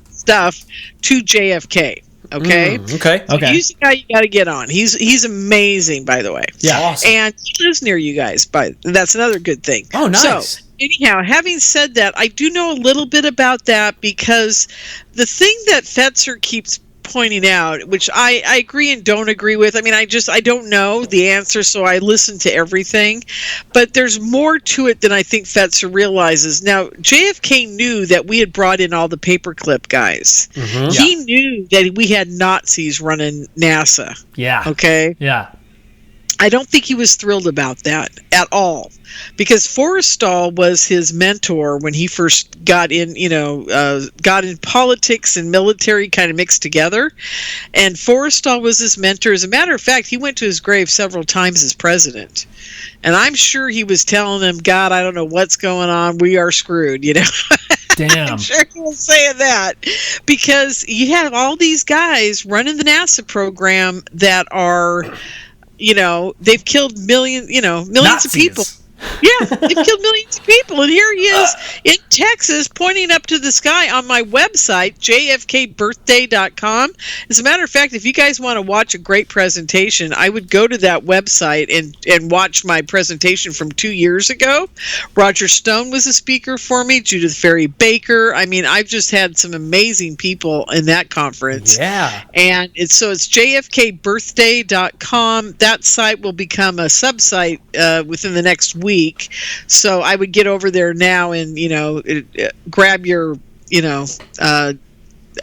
stuff to JFK. Okay. So he's the guy you got to get on. He's amazing, by the way. Yeah. Awesome. And he lives near you guys, but that's another good thing. Oh, nice. So anyhow, having said that, I do know a little bit about that, because the thing that Fetzer keeps pointing out, which I agree and don't agree with. I mean, I don't know the answer, so I listen to everything. But there's more to it than I think Fetzer realizes. Now, JFK knew that we had brought in all the paperclip guys. Mm-hmm. He knew that we had Nazis running NASA. Yeah. Okay? Yeah. I don't think he was thrilled about that at all, because Forrestal was his mentor when he first got in, got in politics and military kind of mixed together. And Forrestal was his mentor. As a matter of fact, he went to his grave several times as president. And I'm sure he was telling them, God, I don't know what's going on. We are screwed, Damn. I'm sure he was saying that, because you have all these guys running the NASA program that are... they've killed millions Nazis. of people. Yeah, it killed millions of people. And here he is in Texas pointing up to the sky on my website, jfkbirthday.com. As a matter of fact, if you guys want to watch a great presentation, I would go to that website and watch my presentation from 2 years ago. Roger Stone was a speaker for me, Judith Ferry Baker. I mean, I've just had some amazing people in that conference. Yeah. And it's jfkbirthday.com. That site will become a sub-site within the next week. So I would get over there now and, grab your,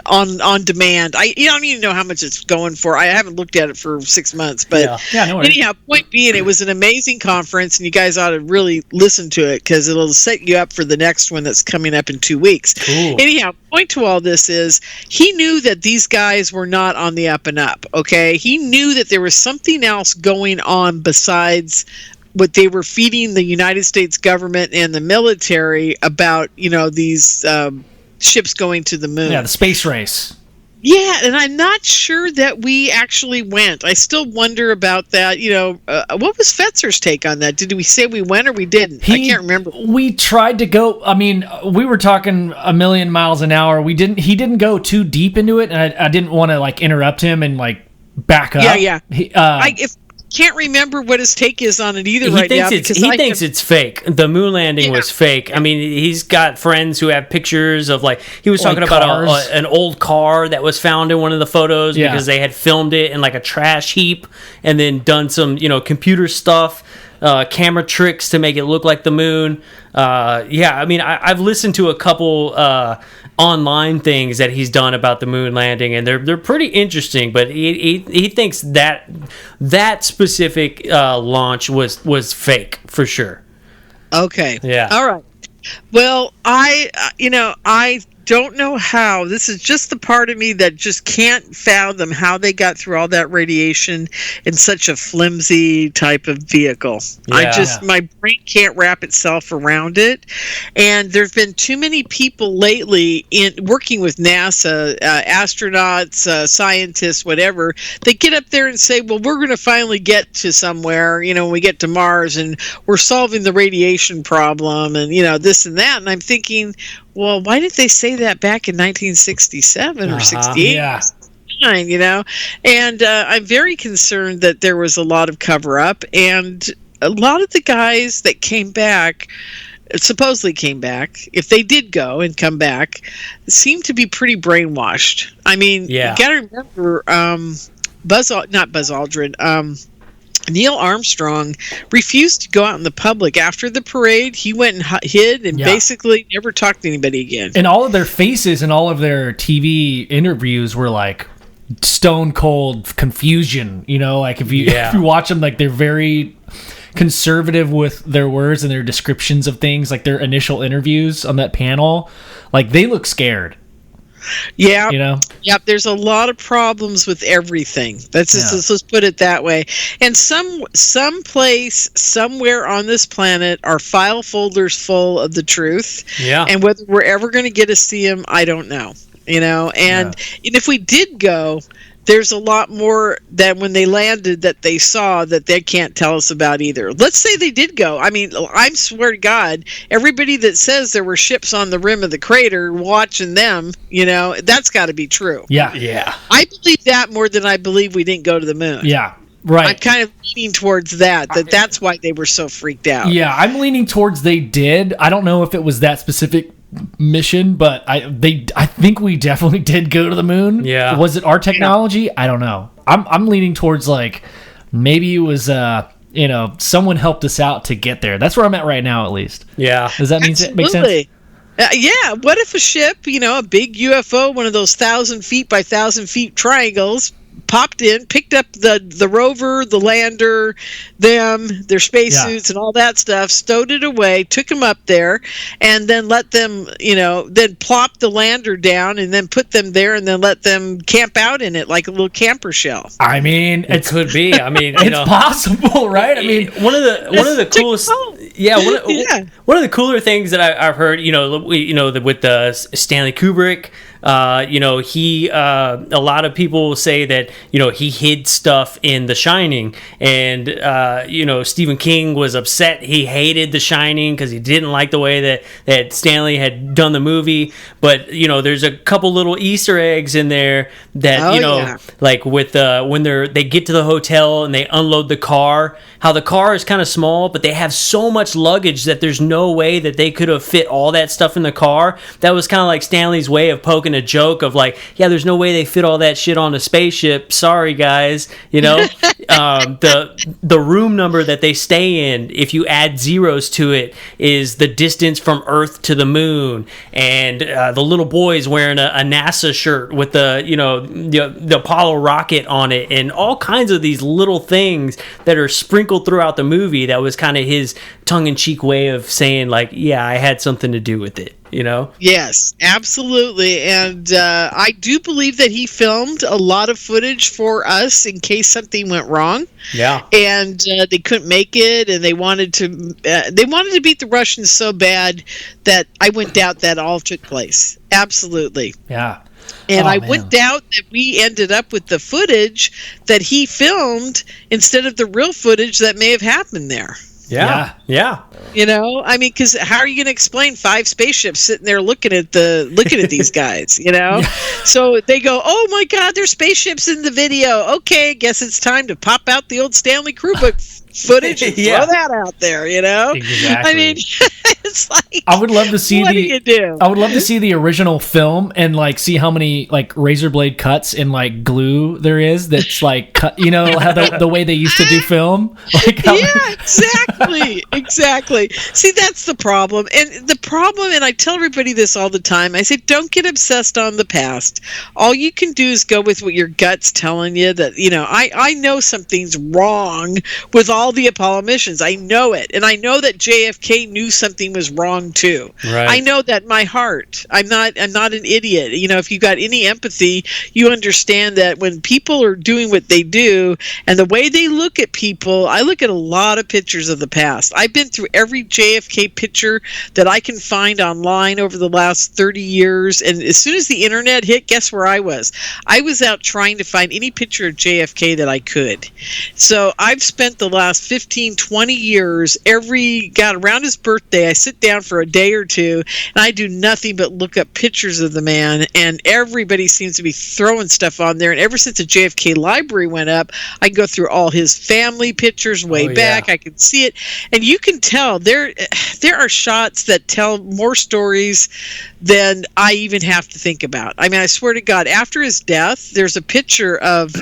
on demand. I don't even know how much it's going for. I haven't looked at it for 6 months, but no worries. Anyhow, point being, it was an amazing conference, and you guys ought to really listen to it because it'll set you up for the next one that's coming up in 2 weeks. Cool. Anyhow, point to all this is he knew that these guys were not on the up and up. Okay, he knew that there was something else going on besides what they were feeding the United States government and the military about, these ships going to the moon. Yeah, the space race. Yeah, and I'm not sure that we actually went. I still wonder about that. What was Fetzer's take on that? Did we say we went or we didn't? I can't remember. We tried to go. I mean, we were talking a million miles an hour. He didn't go too deep into it, and I didn't want to interrupt him and back up. Yeah. Can't remember what his take is on it either He thinks it's fake. The moon landing was fake. I mean, he's got friends who have pictures of he was talking about an old car that was found in one of the photos because they had filmed it in a trash heap and then done some computer stuff, camera tricks to make it look like the moon. I mean, I've listened to a couple online things that he's done about the moon landing, and they're pretty interesting. But he thinks that specific launch was fake for sure. Okay. Yeah. All right. Well, I don't know how. This is just the part of me that just can't fathom how they got through all that radiation in such a flimsy type of vehicle. My brain can't wrap itself around it. And there've been too many people lately in working with NASA, astronauts, scientists, whatever. They get up there and say, well, we're going to finally get to somewhere, when we get to Mars, and we're solving the radiation problem and, this and that. And I'm thinking, well, why did they say that back in 1967 or 68? Yeah. And I'm very concerned that there was a lot of cover-up, and a lot of the guys that supposedly came back, if they did go and come back, seemed to be pretty brainwashed. I mean, you got to remember, Buzz Aldrin, Neil Armstrong refused to go out in the public after the parade. He went and hid and basically never talked to anybody again. And all of their faces and all of their TV interviews were stone cold confusion. If you watch them, they're very conservative with their words and their descriptions of things. Their initial interviews on that panel, they look scared. Yeah. Yep. There's a lot of problems with everything. Let's put it that way. And some place somewhere on this planet are file folders full of the truth. Yeah. And whether we're ever going to get to see them, I don't know. And if we did go, there's a lot more that when they landed that they saw that they can't tell us about either. Let's say they did go. I mean, I swear to God, everybody that says there were ships on the rim of the crater watching them, that's got to be true. Yeah. Yeah. I believe that more than I believe we didn't go to the moon. Yeah. Right. I'm kind of leaning towards that's why they were so freaked out. Yeah, I'm leaning towards they did. I don't know if it was that specific mission, but I think we definitely did go to the moon. Yeah. Was it our technology? I don't know. I'm leaning towards maybe it was someone helped us out to get there. That's where I'm at right now, at least. Yeah. Does that make sense? Yeah. What if a ship, a big UFO, one of those 1,000 feet by 1,000 feet triangles, popped in, picked up the rover, the lander, their spacesuits and all that stuff, stowed it away, took them up there, and then let them, then plop the lander down and then put them there and then let them camp out in it like a little camper shell. I mean, it could be. I mean, it's possible, right? I mean, one of the coolest. One of the cooler things that I've heard, with the Stanley Kubrick a lot of people will say that, he hid stuff in The Shining, and, Stephen King was upset. He hated The Shining because he didn't like the way that Stanley had done the movie. But, there's a couple little Easter eggs in there that, like with when they get to the hotel and they unload the car, how the car is kind of small, but they have so much luggage that there's no way that they could have fit all that stuff in the car. That was kind of like Stanley's way of poking a joke of like, yeah, there's no way they fit all that shit on a spaceship. Sorry, guys. The room number that they stay in, if you add zeros to it, is the distance from Earth to the moon. And the little boy's wearing a NASA shirt with the Apollo rocket on it, and all kinds of these little things that are sprinkled throughout the movie. That was kind of his tongue-in-cheek way of saying, like, yeah, I had something to do with it. Yes, absolutely. And I do believe that he filmed a lot of footage for us in case something went wrong. Yeah. And they couldn't make it, and they wanted to beat the Russians so bad that I wouldn't doubt that all took place. Absolutely. Yeah. And I wouldn't doubt that we ended up with the footage that he filmed instead of the real footage that may have happened there. Yeah. Because how are you going to explain 5 spaceships sitting there looking at these guys? So they go, "Oh my God, there's spaceships in the video. Okay, guess it's time to pop out the old Stanley Kubrick footage and throw that out there." Exactly. It's like, I would love to see what do you do? I would love to see the original film and like see how many like razor blade cuts and like glue there is. That's like cut. How the way they used to do film. Exactly. See, that's the problem. And I tell everybody this all the time. I say, don't get obsessed on the past. All you can do is go with what your gut's telling you. That I know something's wrong with all the Apollo missions. I know it, and I know that JFK knew something was wrong too. Right. I know that in my heart. I'm not an idiot. If you got any empathy, you understand that when people are doing what they do and the way they look at people, I look at a lot of pictures of the past. I've been through every JFK picture that I can find online over the last 30 years, and as soon as the internet hit, guess where I was? I was out trying to find any picture of JFK that I could. So I've spent the last 15, 20 years, around his birthday, I sit down for a day or two, and I do nothing but look up pictures of the man, and everybody seems to be throwing stuff on there. And ever since the JFK library went up, I go through all his family pictures way back. I can see it, and you can tell there are shots that tell more stories than I even have to think about. I mean, I swear to God, after his death, there's a picture of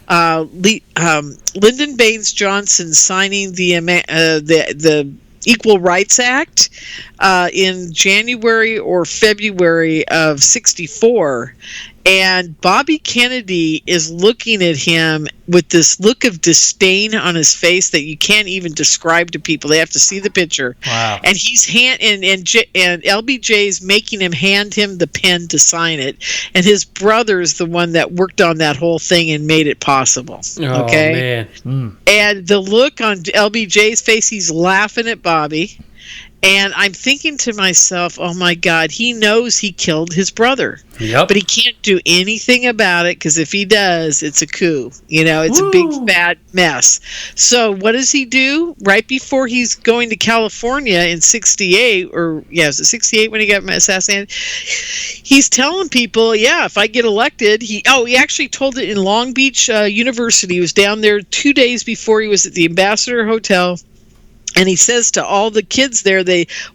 Lyndon Baines Johnson signing the Equal Rights Act in January or February of '64, and Bobby Kennedy is looking at him with this look of disdain on his face that you can't even describe to people. They have to see the picture. Wow. And he's and LBJ's making him hand him the pen to sign it, and his brother's the one that worked on that whole thing and made it possible. Okay. Oh, man. And the look on LBJ's face, he's laughing at Bobby. And I'm thinking to myself, oh my God, he knows he killed his brother. Yep. But he can't do anything about it, because if he does, it's a coup. It's a big bad mess. So what does he do? Right before he's going to California in '68, was it '68 when he got assassinated? He's telling people, if I get elected, he actually told it in Long Beach University. He was down there 2 days before he was at the Ambassador Hotel. And he says to all the kids there,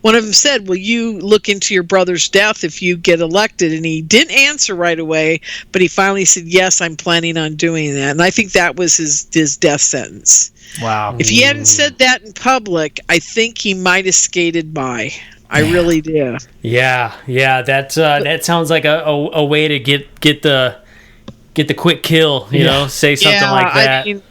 one of them said, "Will you look into your brother's death if you get elected?" And he didn't answer right away, but he finally said, "Yes, I'm planning on doing that." And I think that was his death sentence. Wow. If he hadn't said that in public, I think he might have skated by. I really do. Yeah. That sounds like a way to get the quick kill. Say something like that.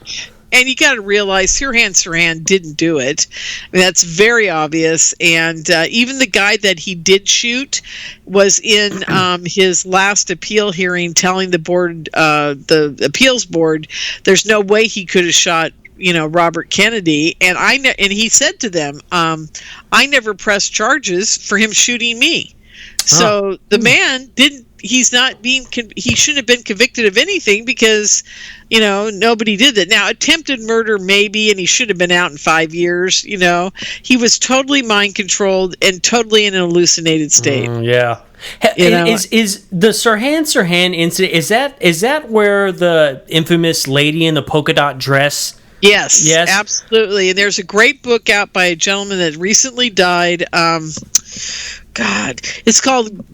And you got to realize Sirhan didn't do it. I mean, that's very obvious. And even the guy that he did shoot was in his last appeal hearing, telling the board, the appeals board, there's no way he could have shot Robert Kennedy. And he said to them, I never pressed charges for him shooting me. So the man didn't he shouldn't have been convicted of anything because, nobody did that. Now, attempted murder maybe, and he should have been out in 5 years. He was totally mind controlled and totally in an hallucinated state. Yeah. Is the Sirhan incident, is that where the infamous lady in the polka dot dress? Yes, absolutely. And there's a great book out by a gentleman that recently died. It's called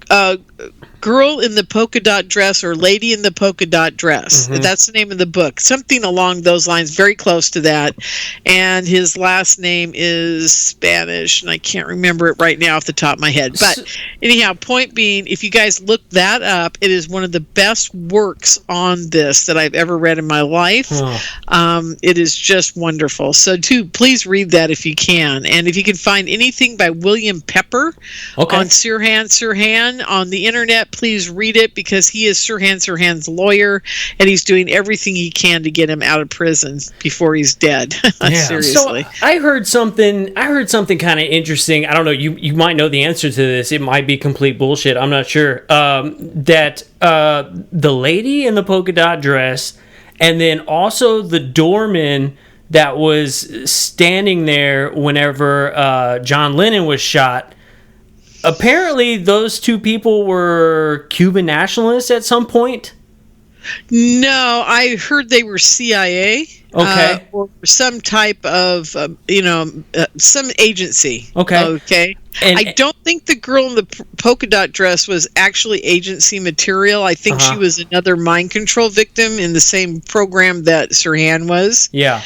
Girl in the Polka Dot Dress or Lady in the Polka Dot Dress. Mm-hmm. That's the name of the book. Something along those lines, very close to that. And his last name is Spanish, and I can't remember it right now off the top of my head. But anyhow, point being, if you guys look that up, it is one of the best works on this that I've ever read in my life. It is just wonderful. So, please read that if you can. And if you can find anything by William Pepper on Sirhan on the internet, please read it, because he is Sirhan's lawyer, and he's doing everything he can to get him out of prison before he's dead. Seriously. So I heard something kind of interesting. I don't know. You might know the answer to this. It might be complete bullshit. I'm not sure. That the lady in the polka dot dress, and then also the doorman that was standing there whenever John Lennon was shot. Apparently, those two people were Cuban nationalists at some point. No, I heard they were CIA. Okay. Or some type of, some agency. Okay. And I don't think the girl in the polka dot dress was actually agency material. I think she was another mind control victim in the same program that Sirhan was. Yeah.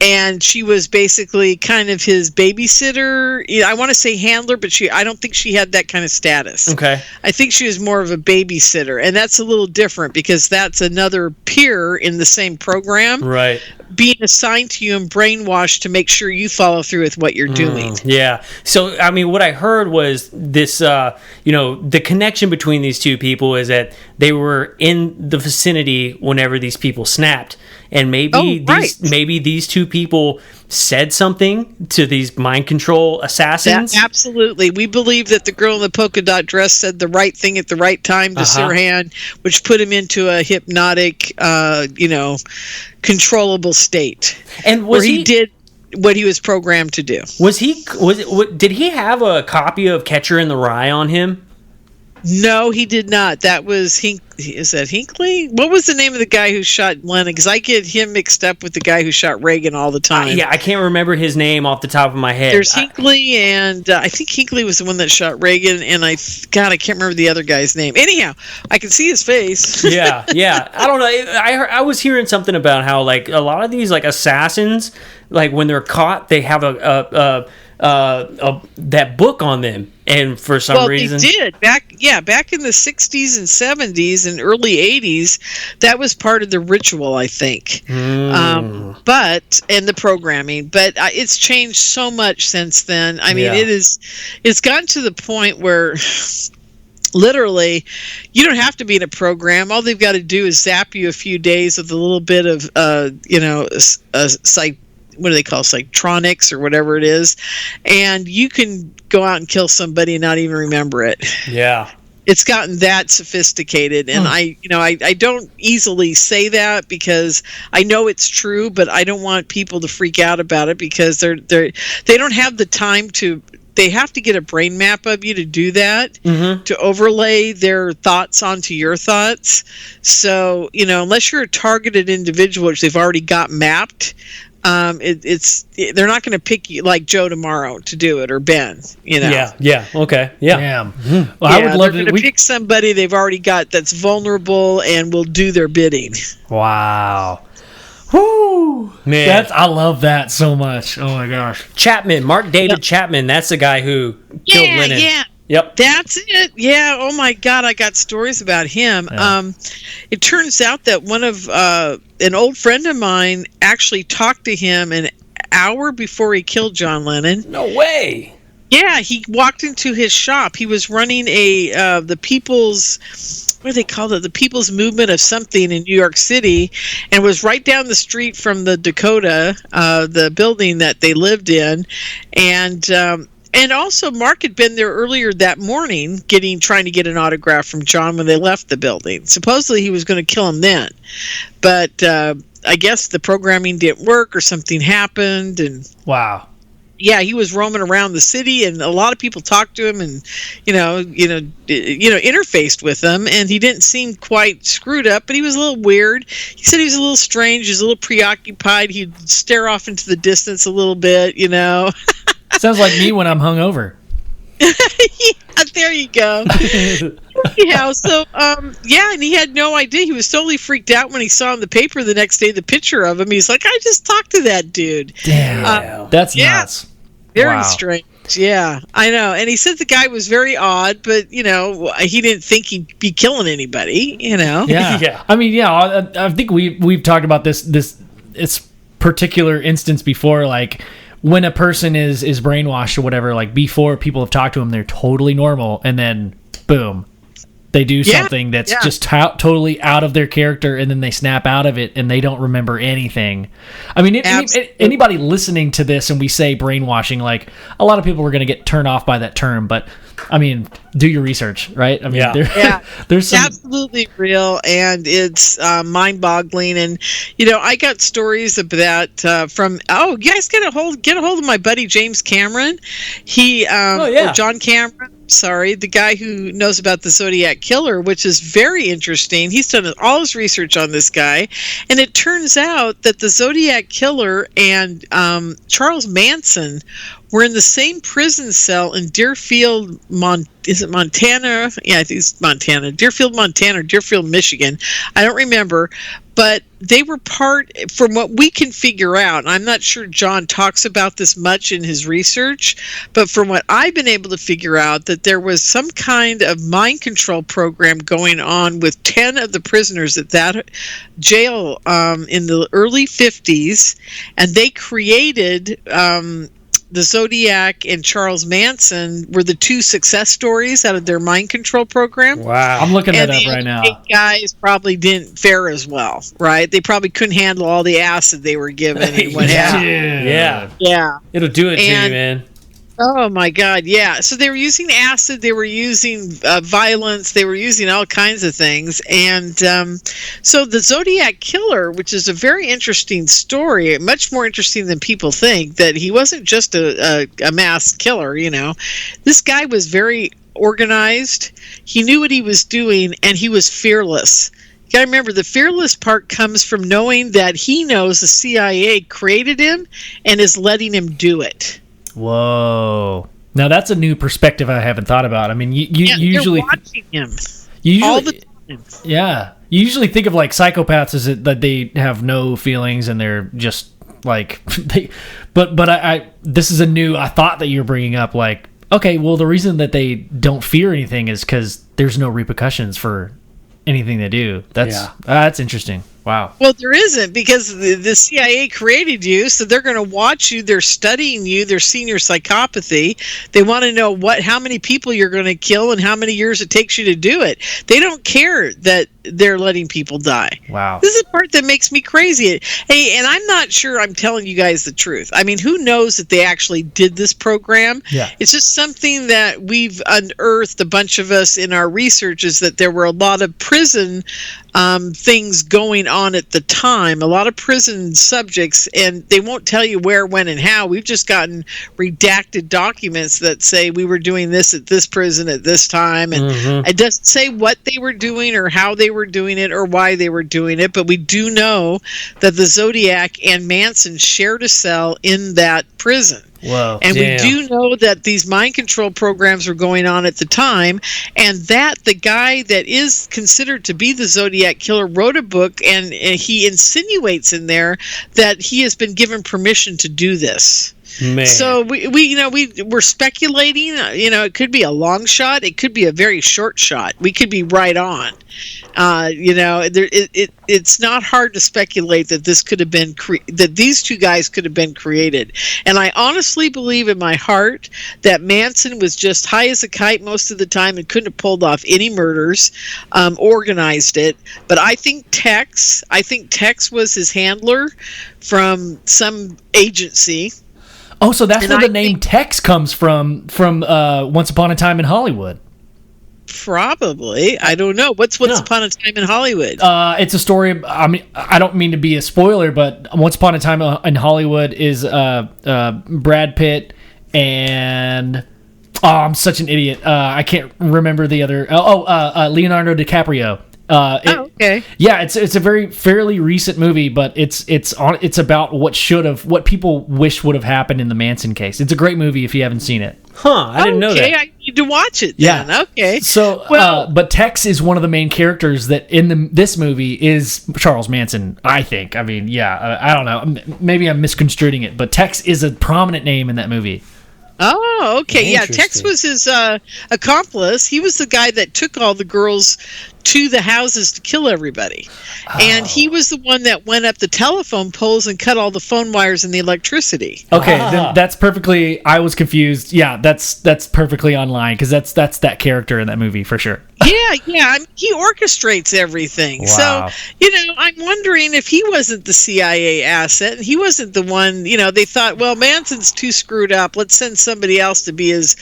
And she was basically kind of his babysitter. I want to say handler, but I don't think she had that kind of status. Okay. I think she was more of a babysitter. And that's a little different, because that's another peer in the same program. Right. Being assigned to you and brainwashed to make sure you follow through with what you're doing. Yeah. So, I mean, what I heard was this, the connection between these two people is that they were in the vicinity whenever these people snapped. And maybe these two people said something to these mind control assassins. Absolutely. We believe that the girl in the polka dot dress said the right thing at the right time to Sirhan, which put him into a hypnotic, controllable state. And he did what he was programmed to do. Did he have a copy of Catcher in the Rye on him? No, he did not. That was is that Hinckley? What was the name of the guy who shot Lennon? Because I get him mixed up with the guy who shot Reagan all the time. I can't remember his name off the top of my head. There's Hinckley, and I think Hinckley was the one that shot Reagan, and I can't remember the other guy's name. Anyhow, I can see his face. Yeah. I don't know. I was hearing something about how, like, a lot of these, like, assassins, like, when they're caught, they have that book on them, and for some reason they did back in the 60s and 70s and early 80s. That was part of the ritual, I think. But the programming, but it's changed so much since then. I mean, it's gotten to the point where literally you don't have to be in a program. All they've got to do is zap you a few days with a little bit of what do they call psychtronics or whatever it is, and you can go out and kill somebody and not even remember it. Yeah. It's gotten that sophisticated, and I don't easily say that because I know it's true, but I don't want people to freak out about it, because they don't have the time to. They have to get a brain map of you to do that, to overlay their thoughts onto your thoughts. So, unless you're a targeted individual, which they've already got mapped, they're not going to pick you like Joe tomorrow to do it, or Ben. Yeah. Okay. Yeah. Damn. Well, I would love to pick somebody they've already got that's vulnerable and will do their bidding. Wow. Whoo, man! I love that so much. Oh my gosh. Chapman, Mark David Chapman. That's the guy who killed Lennon. Yeah. Yep. That's it. Yeah. Oh my God, I got stories about him. Yeah. It turns out that one of an old friend of mine actually talked to him an hour before he killed John Lennon. No way. Yeah, he walked into his shop. He was running the People's, what do they call it? The People's Movement of something in New York City, and was right down the street from the Dakota, the building that they lived in. And And also, Mark had been there earlier that morning trying to get an autograph from John when they left the building. Supposedly he was going to kill him then. But I guess the programming didn't work or something happened. And Wow. yeah, he was roaming around the city, and a lot of people talked to him and, interfaced with him, and he didn't seem quite screwed up, but he was a little weird. He said he was a little strange, he was a little preoccupied. He'd stare off into the distance a little bit, Sounds like me when I'm hungover. Yeah, there you go. Yeah, so and he had no idea. He was totally freaked out when he saw in the paper the next day the picture of him. He's like, I just talked to that dude. Damn, that's nuts. Very strange. Yeah, I know. And he said the guy was very odd, but he didn't think he'd be killing anybody. Yeah. Yeah. I mean, I think we've talked about this particular instance before, like, when a person is brainwashed or whatever, like, before people have talked to them, they're totally normal, and then boom, they do something that's just totally out of their character, and then they snap out of it and they don't remember anything. I mean, anybody listening to this and we say brainwashing, like, a lot of people are going to get turned off by that term, but I mean, do your research, right? I mean, there's some... absolutely real, and it's mind-boggling. And I got stories of that from. Oh, you guys get a hold of my buddy James Cameron. He, or John Cameron. Sorry, the guy who knows about the Zodiac Killer, which is very interesting. He's done all his research on this guy, and it turns out that the Zodiac Killer and Charles Manson were in the same prison cell in Deerfield, Montana? Yeah, I think it's Montana. Deerfield, Montana, or Deerfield, Michigan. I don't remember. But they were part, from what we can figure out, and I'm not sure John talks about this much in his research, but from what I've been able to figure out, that there was some kind of mind control program going on with 10 of the prisoners at that jail in the early 50s, and they created... the Zodiac and Charles Manson were the two success stories out of their mind control program. Wow. I'm looking that up right now. And the guys probably didn't fare as well, right? They probably couldn't handle all the acid they were given and what have you. Yeah. It'll do it to you, man. Oh my God, yeah. So they were using acid, they were using violence, they were using all kinds of things. And so the Zodiac Killer, which is a very interesting story, much more interesting than people think, that he wasn't just a mass killer, This guy was very organized, he knew what he was doing, and he was fearless. You gotta remember, the fearless part comes from knowing that he knows the CIA created him and is letting him do it. Whoa! Now that's a new perspective I haven't thought about. I mean, you usually watching him all the time. Yeah, you usually think of like psychopaths as that they have no feelings and they're just like they. But I this is a new thought that you're bringing up. Like, okay, well, the reason that they don't fear anything is because there's no repercussions for anything they do. That's interesting. Wow. Well, there isn't, because the CIA created you, so they're going to watch you. They're studying you. They're seeing your psychopathy. They want to know how many people you're going to kill and how many years it takes you to do it. They don't care that they're letting people die. Wow. This is the part that makes me crazy. Hey, and I'm not sure I'm telling you guys the truth. I mean, who knows that they actually did this program? Yeah. It's just something that we've unearthed, a bunch of us, in our research, is that there were a lot of prison things going on at the time, a lot of prison subjects, and they won't tell you where, when, and how. We've just gotten redacted documents that say we were doing this at this prison at this time, and it doesn't say what they were doing or how they were doing it or why they were doing it, but we do know that the Zodiac and Manson shared a cell in that prison. Whoa. And we do know that these mind control programs were going on at the time, and that the guy that is considered to be the Zodiac Killer wrote a book, and he insinuates in there that he has been given permission to do this. Man. So we're speculating. It could be a long shot. It could be a very short shot. We could be right on. It's not hard to speculate that this could have been that these two guys could have been created. And I honestly believe in my heart that Manson was just high as a kite most of the time and couldn't have pulled off any murders, organized it. But I think Tex was his handler from some agency. Oh, so that's And where the I name think- Tex comes from Once Upon a Time in Hollywood. Probably. I don't know. What's Once Upon a Time in Hollywood? It's a story. I mean, I don't mean to be a spoiler, but Once Upon a Time in Hollywood is Brad Pitt and I'm such an idiot. I can't remember the other. Leonardo DiCaprio. Okay. Yeah, it's a very fairly recent movie, but it's about what people wish would have happened in the Manson case. It's a great movie if you haven't seen it. Huh, I didn't know that. Okay, I need to watch it then. Yeah. Okay. So, but Tex is one of the main characters that in this movie is Charles Manson, I think. I mean, yeah, I don't know. Maybe I'm misconstruing it, but Tex is a prominent name in that movie. Oh, okay. Yeah, Tex Interesting. was his accomplice. He was the guy that took all the girls to the houses to kill everybody. And he was the one that went up the telephone poles and cut all the phone wires and the electricity. Okay, then that's perfectly. I was confused. Yeah, that's perfectly online because that's that character in that movie for sure. Yeah. I mean, he orchestrates everything. Wow. So, I'm wondering if he wasn't the CIA asset and he wasn't the one, they thought, well, Manson's too screwed up. Let's send somebody else to be his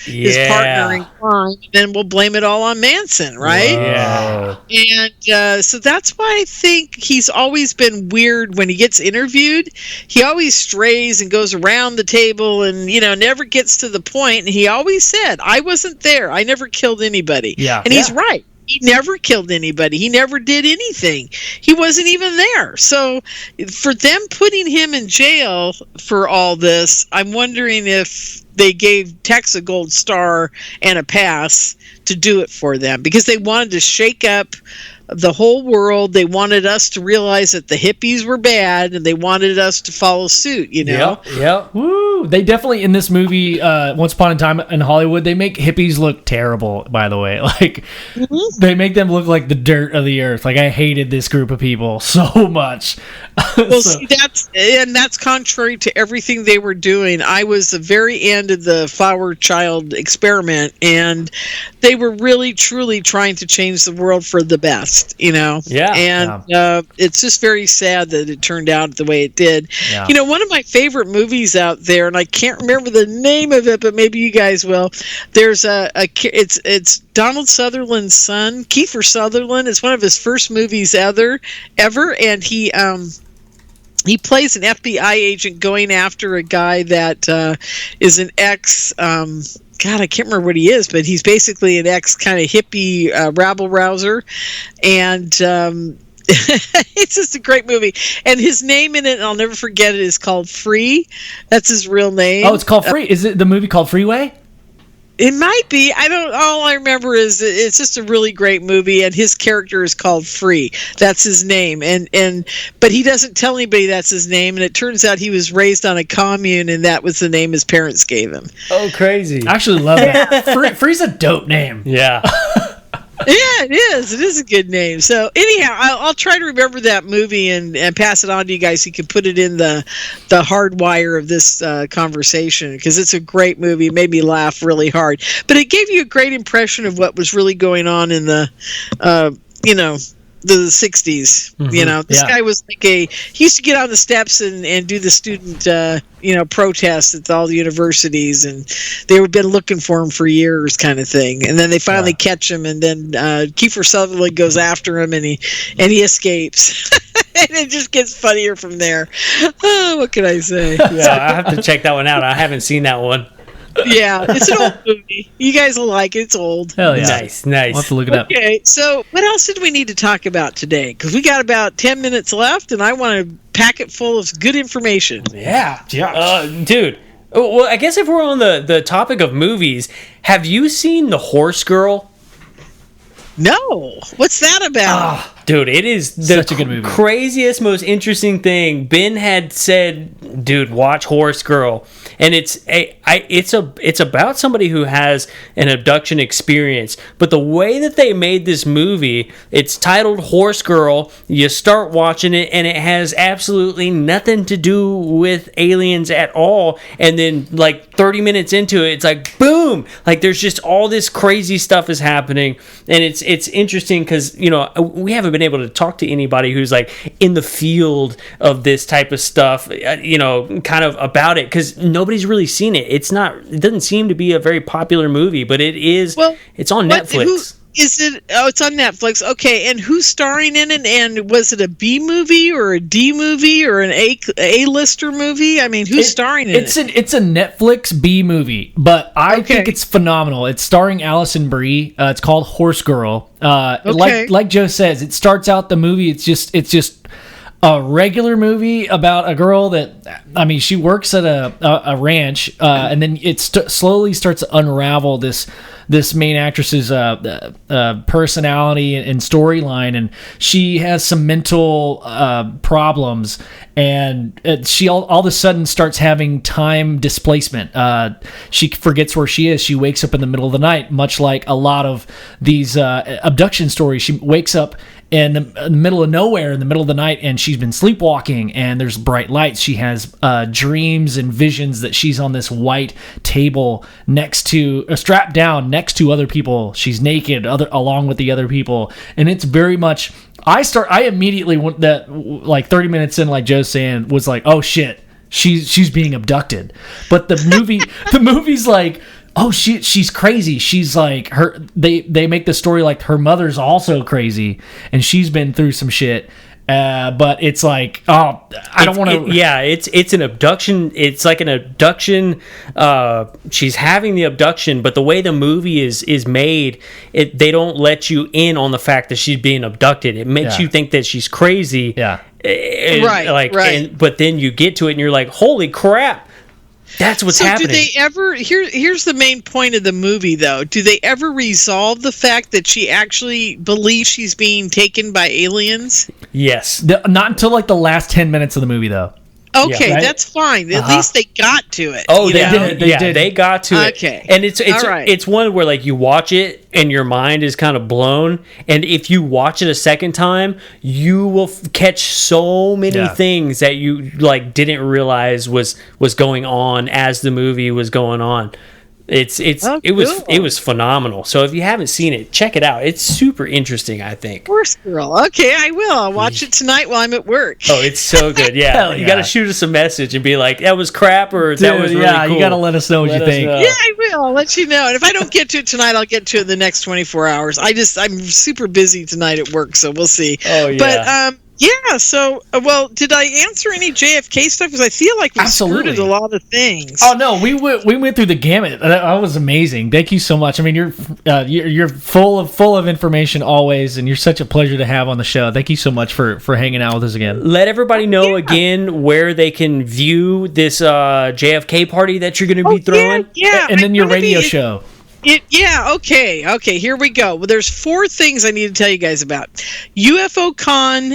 partner in crime. Then we'll blame it all on Manson, right? Yeah. And so that's why I think he's always been weird when he gets interviewed. He always strays and goes around the table and, never gets to the point. And he always said, I wasn't there. I never killed anybody. Yeah. And he's right. He never killed anybody. He never did anything. He wasn't even there. So for them putting him in jail for all this, I'm wondering if they gave Tex a gold star and a pass to do it for them because they wanted to shake up the whole world. They wanted us to realize that the hippies were bad and they wanted us to follow suit, Yep. Woo! They definitely in this movie, Once Upon a Time in Hollywood, they make hippies look terrible. By the way, like they make them look like the dirt of the earth. Like I hated this group of people so much. Well, see, that's contrary to everything they were doing. I was the very end of the Flower Child experiment, and they were really, truly trying to change the world for the best, Yeah. And it's just very sad that it turned out the way it did. Yeah. One of my favorite movies out there, and I can't remember the name of it, but maybe you guys will. There's it's Donald Sutherland's son, Kiefer Sutherland. It's one of his first movies ever, and he plays an FBI agent going after a guy that is an ex. God, I can't remember what he is, but he's basically an ex kind of hippie rabble rouser, and it's just a great movie. And his name in it, and I'll never forget it, is called Free. That's his real name. Oh, it's called Free. Is it the movie called Freeway? It might be. I don't. All I remember is it's just a really great movie, and his character is called Free. That's his name, but he doesn't tell anybody that's his name. And it turns out he was raised on a commune, and that was the name his parents gave him. Oh, crazy. I actually love that. Free's a dope name. Yeah. Yeah, it is. It is a good name. So anyhow, I'll try to remember that movie and pass it on to you guys so you can put it in the hard wire of this conversation because it's a great movie. It made me laugh really hard. But it gave you a great impression of what was really going on in the, the 60s. This guy was like he used to get on the steps and do the student protests at all the universities, and they had been looking for him for years, kind of thing. And then they finally catch him, and then Kiefer Sutherland goes after him, and he escapes. And it just gets funnier from there. Oh, what can I say? Yeah, I have to check that one out. I haven't seen that one. Yeah, it's an old movie. You guys will like it. It's old. Hell yeah. Nice. We'll have to look it up. Okay, so what else did we need to talk about today? Because we got about 10 minutes left, and I want to pack it full of good information. Yeah. Dude. Well, I guess if we're on the topic of movies, have you seen The Horse Girl? No. What's that about? Dude, it is the Such a good movie. craziest, most interesting thing. Ben had said, "Dude, watch Horse Girl," and it's about somebody who has an abduction experience. But the way that they made this movie, it's titled Horse Girl. You start watching it, and it has absolutely nothing to do with aliens at all. And then, like 30 minutes into it, it's like boom! Like there's just all this crazy stuff is happening, and it's interesting because we haven't been able to talk to anybody who's like in the field of this type of stuff, kind of about it, because nobody's really seen it. It doesn't seem to be a very popular movie, but it is. Well, it's on Netflix. Is it? Oh, it's on Netflix. Okay, and who's starring in it? And was it a B movie or a D movie or an A-lister movie? I mean, who's starring in it? It's a Netflix B movie, but I think it's phenomenal. It's starring Alison Brie. It's called Horse Girl. Like Joe says, it starts out the movie. It's just a regular movie about a girl that, I mean, she works at a ranch, and then it slowly starts to unravel this main actress's personality and storyline, and she has some mental problems, and she all of a sudden starts having time displacement. She forgets where she is. She wakes up in the middle of the night, much like a lot of these abduction stories. She wakes up in the middle of nowhere in the middle of the night, and she's been sleepwalking, and there's bright lights. She has dreams and visions that she's on this white table strapped down next to other people. She's naked along with the other people, and it's very much. I immediately went that, like 30 minutes in, like Joe's saying, was like, oh shit, she's being abducted. But the movie's like, oh, she's crazy. She's like they make the story like her mother's also crazy, and she's been through some shit. But it's like, I don't want to. Yeah, it's an abduction. It's like an abduction. She's having the abduction, but the way the movie is made, they don't let you in on the fact that she's being abducted. It makes you think that she's crazy. Yeah, right. But then you get to it, and you're like, holy crap. That's what's happening. Do they ever? Here's the main point of the movie, though. Do they ever resolve the fact that she actually believes she's being taken by aliens? Yes. Not until like the last 10 minutes of the movie, though. Okay, right? That's fine. At least they got to it. Oh, they did. They got to it. Okay, and it's one where like you watch it and your mind is kind of blown. And if you watch it a second time, you will catch so many things that you like didn't realize was going on as the movie was going on. It was phenomenal. So if you haven't seen it, check it out. It's super interesting, I think. Horse Girl. Okay, I will. I'll watch it tonight while I'm at work. Oh, it's so good. Yeah. You got to shoot us a message and be like, that was crap, or that was really cool. You got to let us know what you think. Yeah, I will. I'll let you know. And if I don't get to it tonight, I'll get to it in the next 24 hours. I'm super busy tonight at work, so we'll see. Oh, yeah. But, yeah, so, did I answer any JFK stuff? Because I feel like we skirted a lot of things. Oh, no, we went through the gamut. That was amazing. Thank you so much. I mean, you're full of information always, and you're such a pleasure to have on the show. Thank you so much for hanging out with us again. Let everybody know again where they can view this JFK party that you're going to be throwing. Yeah, and then your radio show. Okay, here we go. Well, there's 4 things I need to tell you guys about. UFO Con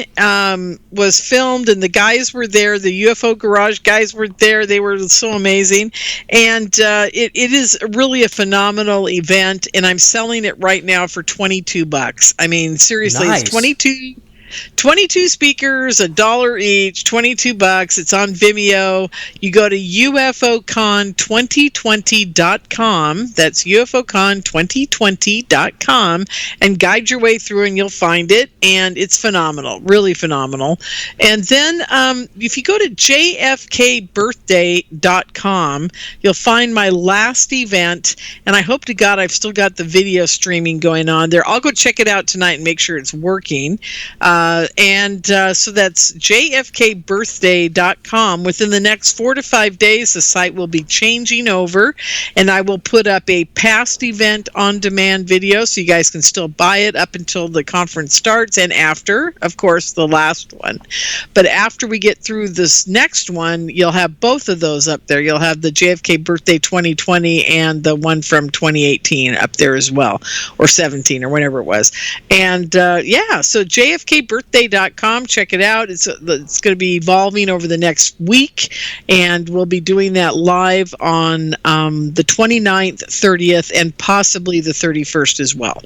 was filmed, and the guys were there. The UFO Garage guys were there. They were so amazing. And it is really a phenomenal event, and I'm selling it right now for $22. I mean, seriously, nice. It's 22 speakers, $1 each, $22. It's on Vimeo. You go to UFOcon2020.com. That's UFOcon2020.com and guide your way through, and you'll find it. And it's phenomenal, really phenomenal. And then if you go to jfkbirthday.com, you'll find my last event. And I hope to God I've still got the video streaming going on there. I'll go check it out tonight and make sure it's working. So that's jfkbirthday.com. Within the next 4 to 5 days, the site will be changing over, and I will put up a past event on-demand video so you guys can still buy it up until the conference starts, and after, of course, the last one. But after we get through this next one, you'll have both of those up there. You'll have the JFK Birthday 2020 and the one from 2018 up there as well, or 17, or whatever it was. And so jfkbirthday.com, check it out. It's going to be evolving over the next week, and we'll be doing that live on the 29th, 30th, and possibly the 31st as well.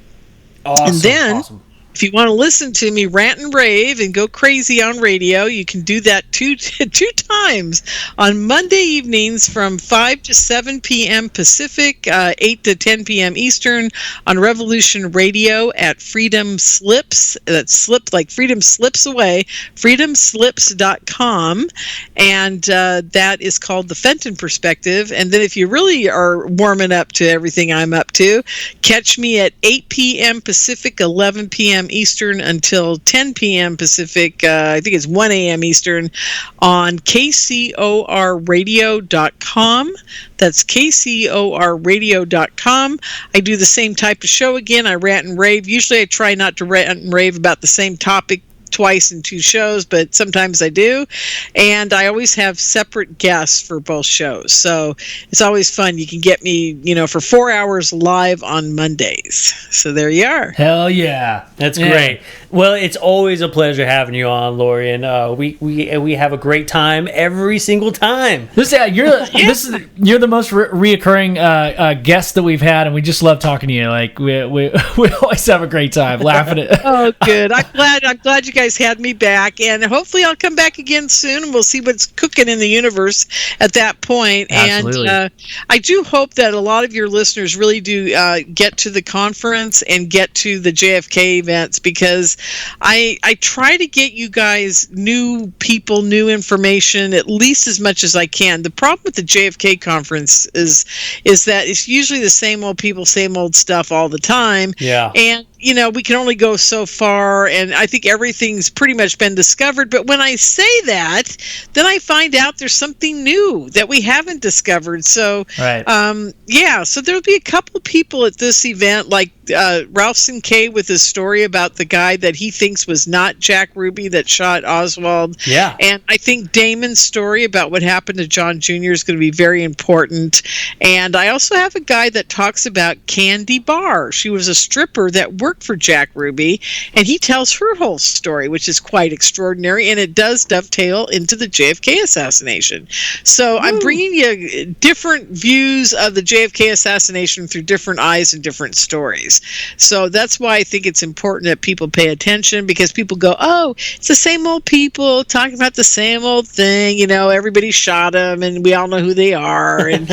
Awesome. And then awesome. if you want to listen to me rant and rave and go crazy on radio, you can do that two times on Monday evenings from 5 to 7 p.m. Pacific, 8 to 10 p.m. Eastern on Revolution Radio at Freedom Slips. That's slip like freedom slips away, freedomslips.com. And that is called The Fenton Perspective. And then if you really are warming up to everything I'm up to, catch me at 8 p.m. Pacific, 11 p.m. Eastern until 10 p.m. Pacific, I think it's 1 a.m. Eastern, on kcorradio.com. That's kcorradio.com. I do the same type of show again. I rant and rave. Usually I try not to rant and rave about the same topic twice in two shows, but sometimes I do. And I always have separate guests for both shows. So it's always fun. You can get me, for 4 hours live on Mondays. So there you are. Hell yeah. That's great. Well, it's always a pleasure having you on, Lorien. We have a great time every single time. You're the most reoccurring guest that we've had, and we just love talking to you. Like we always have a great time laughing at. Oh, good. I'm glad you guys had me back, and hopefully I'll come back again soon, and we'll see what's cooking in the universe at that point. Absolutely. And I do hope that a lot of your listeners really do get to the conference and get to the JFK events, because I try to get you guys new people, new information, at least as much as I can. The problem with the JFK conference is that it's usually the same old people, same old stuff all the time. Yeah. And we can only go so far, and I think everything's pretty much been discovered. But when I say that, then I find out there's something new that we haven't discovered. So, right. So there'll be a couple of people at this event, like Ralston Kay with his story about the guy that he thinks was not Jack Ruby that shot Oswald. Yeah. And I think Damon's story about what happened to John Jr. is going to be very important. And I also have a guy that talks about Candy Barr. She was a stripper that worked for Jack Ruby, and he tells her whole story, which is quite extraordinary, and it does dovetail into the JFK assassination. So I'm bringing you different views of the JFK assassination through different eyes and different stories. So that's why I think it's important that people pay attention, because people go, oh, it's the same old people talking about the same old thing, everybody shot them and we all know who they are, and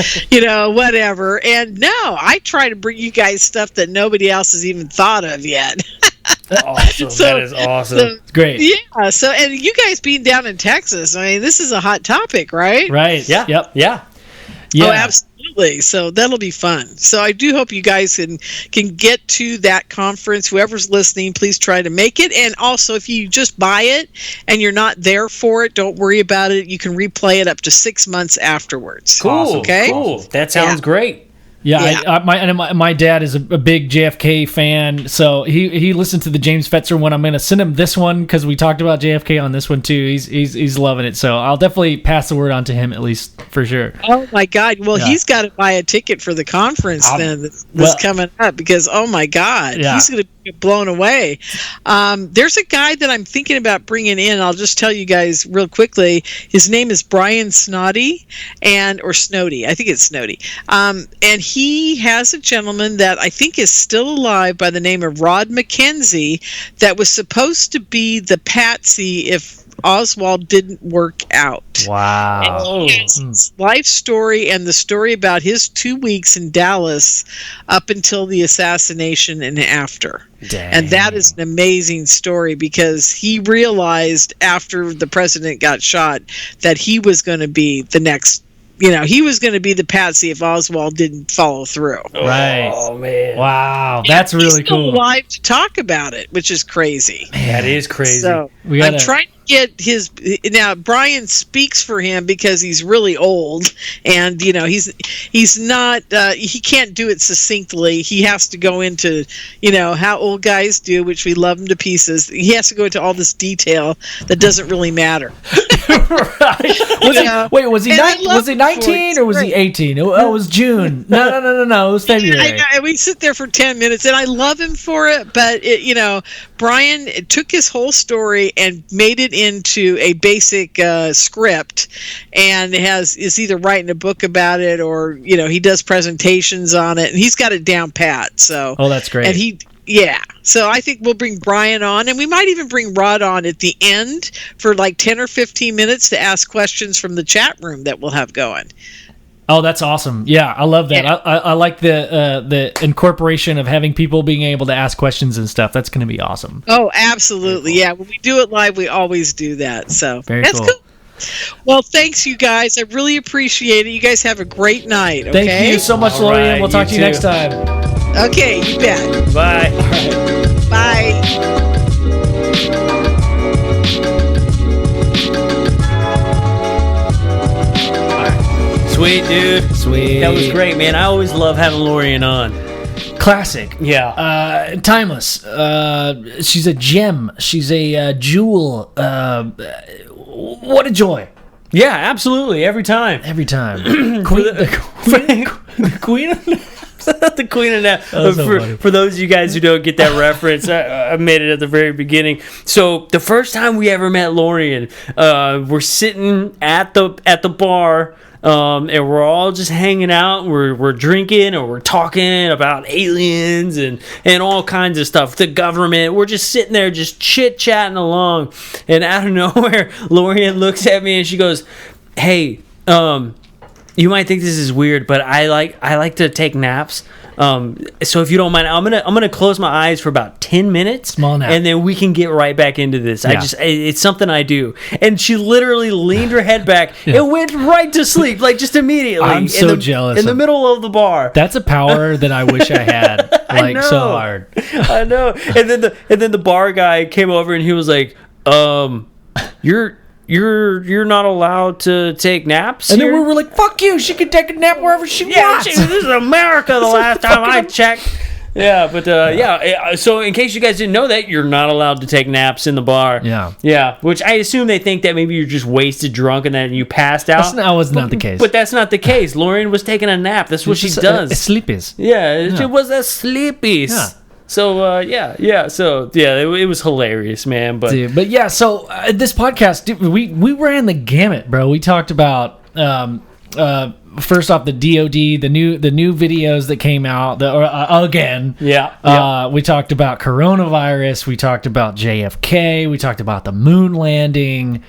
whatever. And no, I try to bring you guys stuff that nobody else has even thought of yet. Awesome. That is awesome. It's great. Yeah. So, and you guys being down in Texas, I mean, this is a hot topic, right? Right. Yeah. Yep. Yeah. Oh, absolutely. So that'll be fun. So I do hope you guys can get to that conference. Whoever's listening, please try to make it. And also, if you just buy it and you're not there for it, don't worry about it. You can replay it up to 6 months afterwards. Cool. Awesome. Okay. Cool. That sounds great. Yeah, my dad is a big JFK fan, so he listened to the James Fetzer one. I'm going to send him this one because we talked about JFK on this one too. He's loving it, so I'll definitely pass the word on to him, at least for sure. Oh my God! Well, he's got to buy a ticket for the conference that's coming up, because oh my God, he's going to be blown away. There's a guy that I'm thinking about bringing in. I'll just tell you guys real quickly. His name is Brian Snoddy, or Snowdy. I think it's Snowdy. And he has a gentleman that I think is still alive by the name of Rod McKenzie that was supposed to be the patsy if Oswald didn't work out. Wow. And his life story and the story about his 2 weeks in Dallas up until the assassination and after. Dang. And that is an amazing story, because he realized after the president got shot that he was going to be the next, he was going to be the patsy if Oswald didn't follow through. Right. Oh, man. Wow. That's really cool. He's still alive to talk about it, which is crazy. That is crazy. So I'm trying to get his. Now Brian speaks for him because he's really old, and he's not. He can't do it succinctly. He has to go into how old guys do, which we love him to pieces. He has to go into all this detail that doesn't really matter. Right. Was he 19 or was he 18? It was June. No. It was February. We sit there for 10 minutes, and I love him for it. But Brian took his whole story and made it into a basic script, and is either writing a book about it or he does presentations on it, and he's got it down pat. So that's great. And Yeah. So I think we'll bring Brian on, and we might even bring Rod on at the end for like 10 or 15 minutes to ask questions from the chat room that we'll have going. Oh, that's awesome. Yeah, I love that. Yeah. I like the incorporation of having people being able to ask questions and stuff. That's going to be awesome. Oh, absolutely. Cool. Yeah. When we do it live, we always do that. So that's cool. Well, thanks, you guys. I really appreciate it. You guys have a great night. Okay? Thank you so much, Lorien. Right, we'll talk to you next time. Okay, you bet. Bye. All right. Bye. Sweet, dude. Sweet. That was great, man. I always love having Lorien on. Classic. Yeah. Timeless. She's a gem. She's a jewel. What a joy. Yeah, absolutely. Every time. Every time. The queen of the queen of that. For those of you guys who don't get that reference, I made it at the very beginning. So the first time we ever met Lorien, we're sitting at the bar. And we're all just hanging out. We're drinking, or we're talking about aliens and all kinds of stuff. The government. We're just sitting there, just chit chatting along. And out of nowhere, Lorien looks at me and she goes, "Hey, you might think this is weird, but I like to take naps. So if you don't mind, I'm gonna close my eyes for about 10 minutes, small nap, and then we can get right back into this. Yeah. It's something I do." And she literally leaned her head back and went right to sleep, like just immediately. I'm so jealous. In the middle of the bar. That's a power that I wish I had. Like so hard. I know. And then the bar guy came over and he was like, You're not allowed to take naps and here? Then we were like, fuck you, she can take a nap wherever she wants. This is America the last time I checked. Yeah, but so in case you guys didn't know that, you're not allowed to take naps in the bar. Yeah, which I assume they think that maybe you're just wasted drunk and that you passed out. That was not the case. But that's not the case. Lorien was taking a nap. That's what she does. Sleepies. Yeah, it was a sleepies. Yeah. So it was hilarious, man. But yeah, so this podcast, we ran the gamut, bro. We talked about first off the DoD, the new videos that came out again. Yeah. We talked about coronavirus. We talked about JFK. We talked about the moon landing,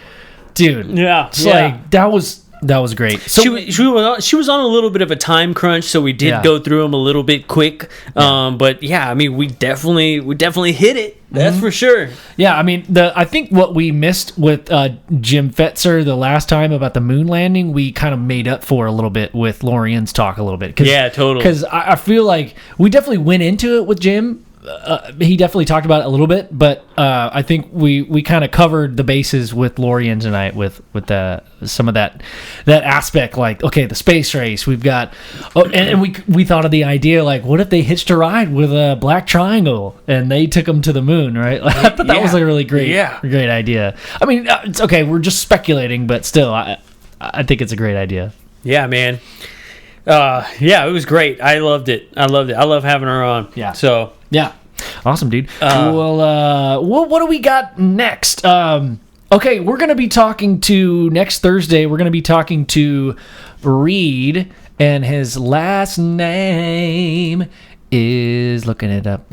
dude. Yeah. It's like that was great. So she was on a little bit of a time crunch, so we did go through them a little bit quick. But yeah, I mean, we definitely hit it. That's for sure. Yeah, I mean, I think what we missed with Jim Fetzer the last time about the moon landing, we kind of made up for a little bit with Lorien's talk a little bit. Yeah, totally. Because I feel like we definitely went into it with Jim. He definitely talked about it a little bit, but I think we kind of covered the bases with Lorien tonight with some of that aspect, like, okay, the space race we've got, and we thought of the idea, like, what if they hitched a ride with a black triangle and they took them to the moon, right? Like, I thought that was a really great idea. I mean, it's okay, we're just speculating, but still, I think it's a great idea. Yeah, man. It was great. I loved it. I love having her on. Yeah. So yeah, awesome, dude. Well, what do we got next? Okay, we're gonna be talking to next Thursday. We're gonna be talking to Reed, and his last name is looking it up.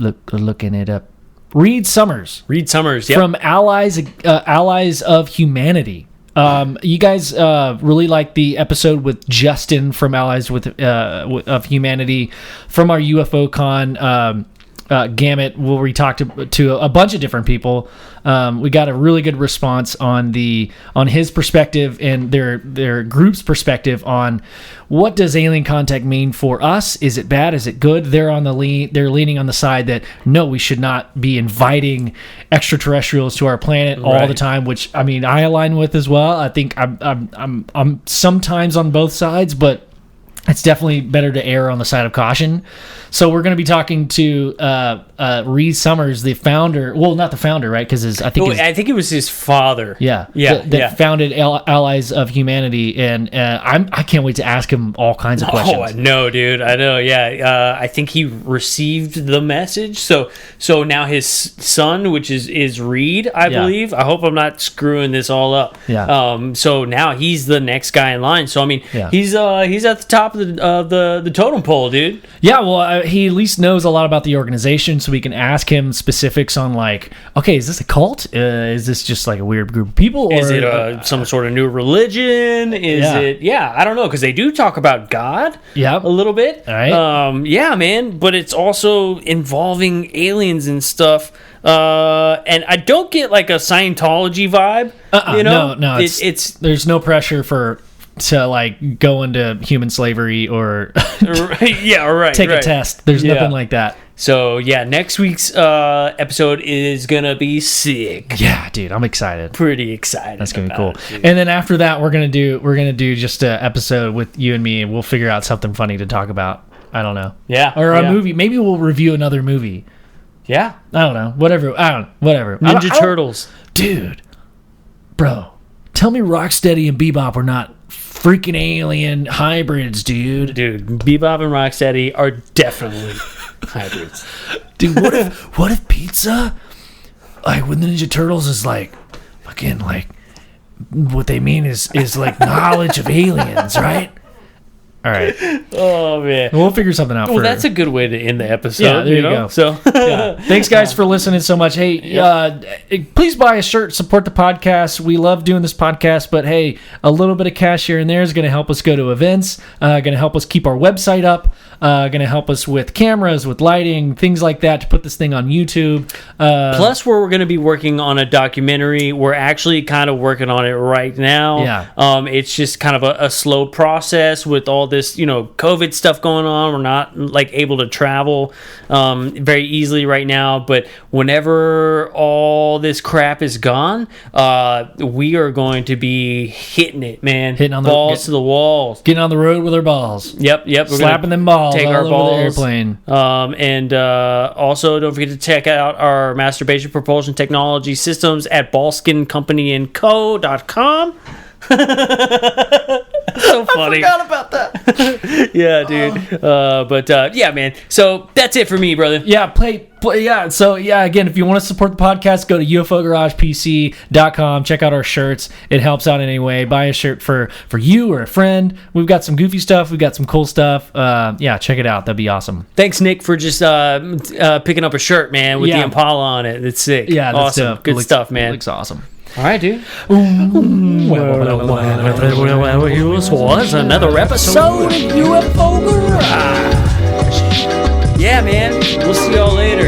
Reed Summers. Yep. From Allies of Humanity. You guys really like the episode with Justin from Allies of Humanity from our UFO Con gamut, where we talked to a bunch of different people. We got a really good response on his perspective and their group's perspective on what does alien contact mean for us. Is it bad? Is it good? They're leaning on the side that no, we should not be inviting extraterrestrials to our planet all the time, which I mean I align with as well. I think I'm sometimes on both sides, but it's definitely better to err on the side of caution. So we're going to be talking to Reed Summers, the founder. Well, not the founder, right? Because I think it was his father. Yeah, that founded Allies of Humanity, and I can't wait to ask him all kinds of questions. Oh, I know, dude. I know. Yeah, I think he received the message. So now his son, which is Reed, I believe. I hope I'm not screwing this all up. Yeah. So now he's the next guy in line. So I mean, he's at the top of the totem pole, dude. Yeah. Well, he at least knows a lot about the organization, so so we can ask him specifics on like, okay, is this a cult? Is this just like a weird group of people? Or Is it some sort of new religion? Is it? Yeah, I don't know, because they do talk about God. Yep. A little bit. All right. Yeah, man, but it's also involving aliens and stuff. And I don't get like a Scientology vibe. You know? No. It's there's no pressure to like go into human slavery or take a test. There's nothing like that. So yeah, next week's episode is gonna be sick. Yeah, dude, I'm excited. Pretty excited. That's gonna be cool. And then after that, we're gonna do just an episode with you and me, and we'll figure out something funny to talk about. I don't know. Yeah. Or a movie. Maybe we'll review another movie. Yeah. I don't know. Whatever. Ninja Turtles. Dude. Bro. Tell me Rocksteady and Bebop are not freaking alien hybrids, dude. Dude, Bebop and Rocksteady are definitely hybrids. Dude, what if pizza, like with the Ninja Turtles, is like fucking like what they mean is like knowledge of aliens, right? All right. Oh man, we'll figure something out. Well, that's a good way to end the episode. Yeah, there you go. So, thanks guys for listening so much. Hey, please buy a shirt, support the podcast. We love doing this podcast, but hey, a little bit of cash here and there is going to help us go to events. Going to help us keep our website up. Going to help us with cameras, with lighting, things like that to put this thing on YouTube. Plus, we're going to be working on a documentary. We're actually kind of working on it right now. Yeah. It's just kind of a slow process with all this, COVID stuff going on. We're not like able to travel very easily right now. But whenever all this crap is gone, we are going to be hitting it, man. Hitting on the balls to the walls. Getting on the road with our balls. Yep. We're slapping them balls. Take all our over balls. the airplane. And also, don't forget to check out our masturbation propulsion technology systems at ballskincompanyandco.com. So funny. I forgot about that. Yeah, dude. But yeah, man. So that's it for me, brother. Yeah, play. Yeah. So yeah, again, if you want to support the podcast, go to UFOGaragePC.com. Check out our shirts. It helps out in any way. Buy a shirt for you or a friend. We've got some goofy stuff. We've got some cool stuff. Yeah, check it out. That'd be awesome. Thanks, Nick, for just picking up a shirt, man, with the Impala on it. It's sick. Yeah, that's awesome. Good stuff, man. It looks awesome. All right, dude. This was another episode of UFO Garage. Yeah, man. We'll see y'all later.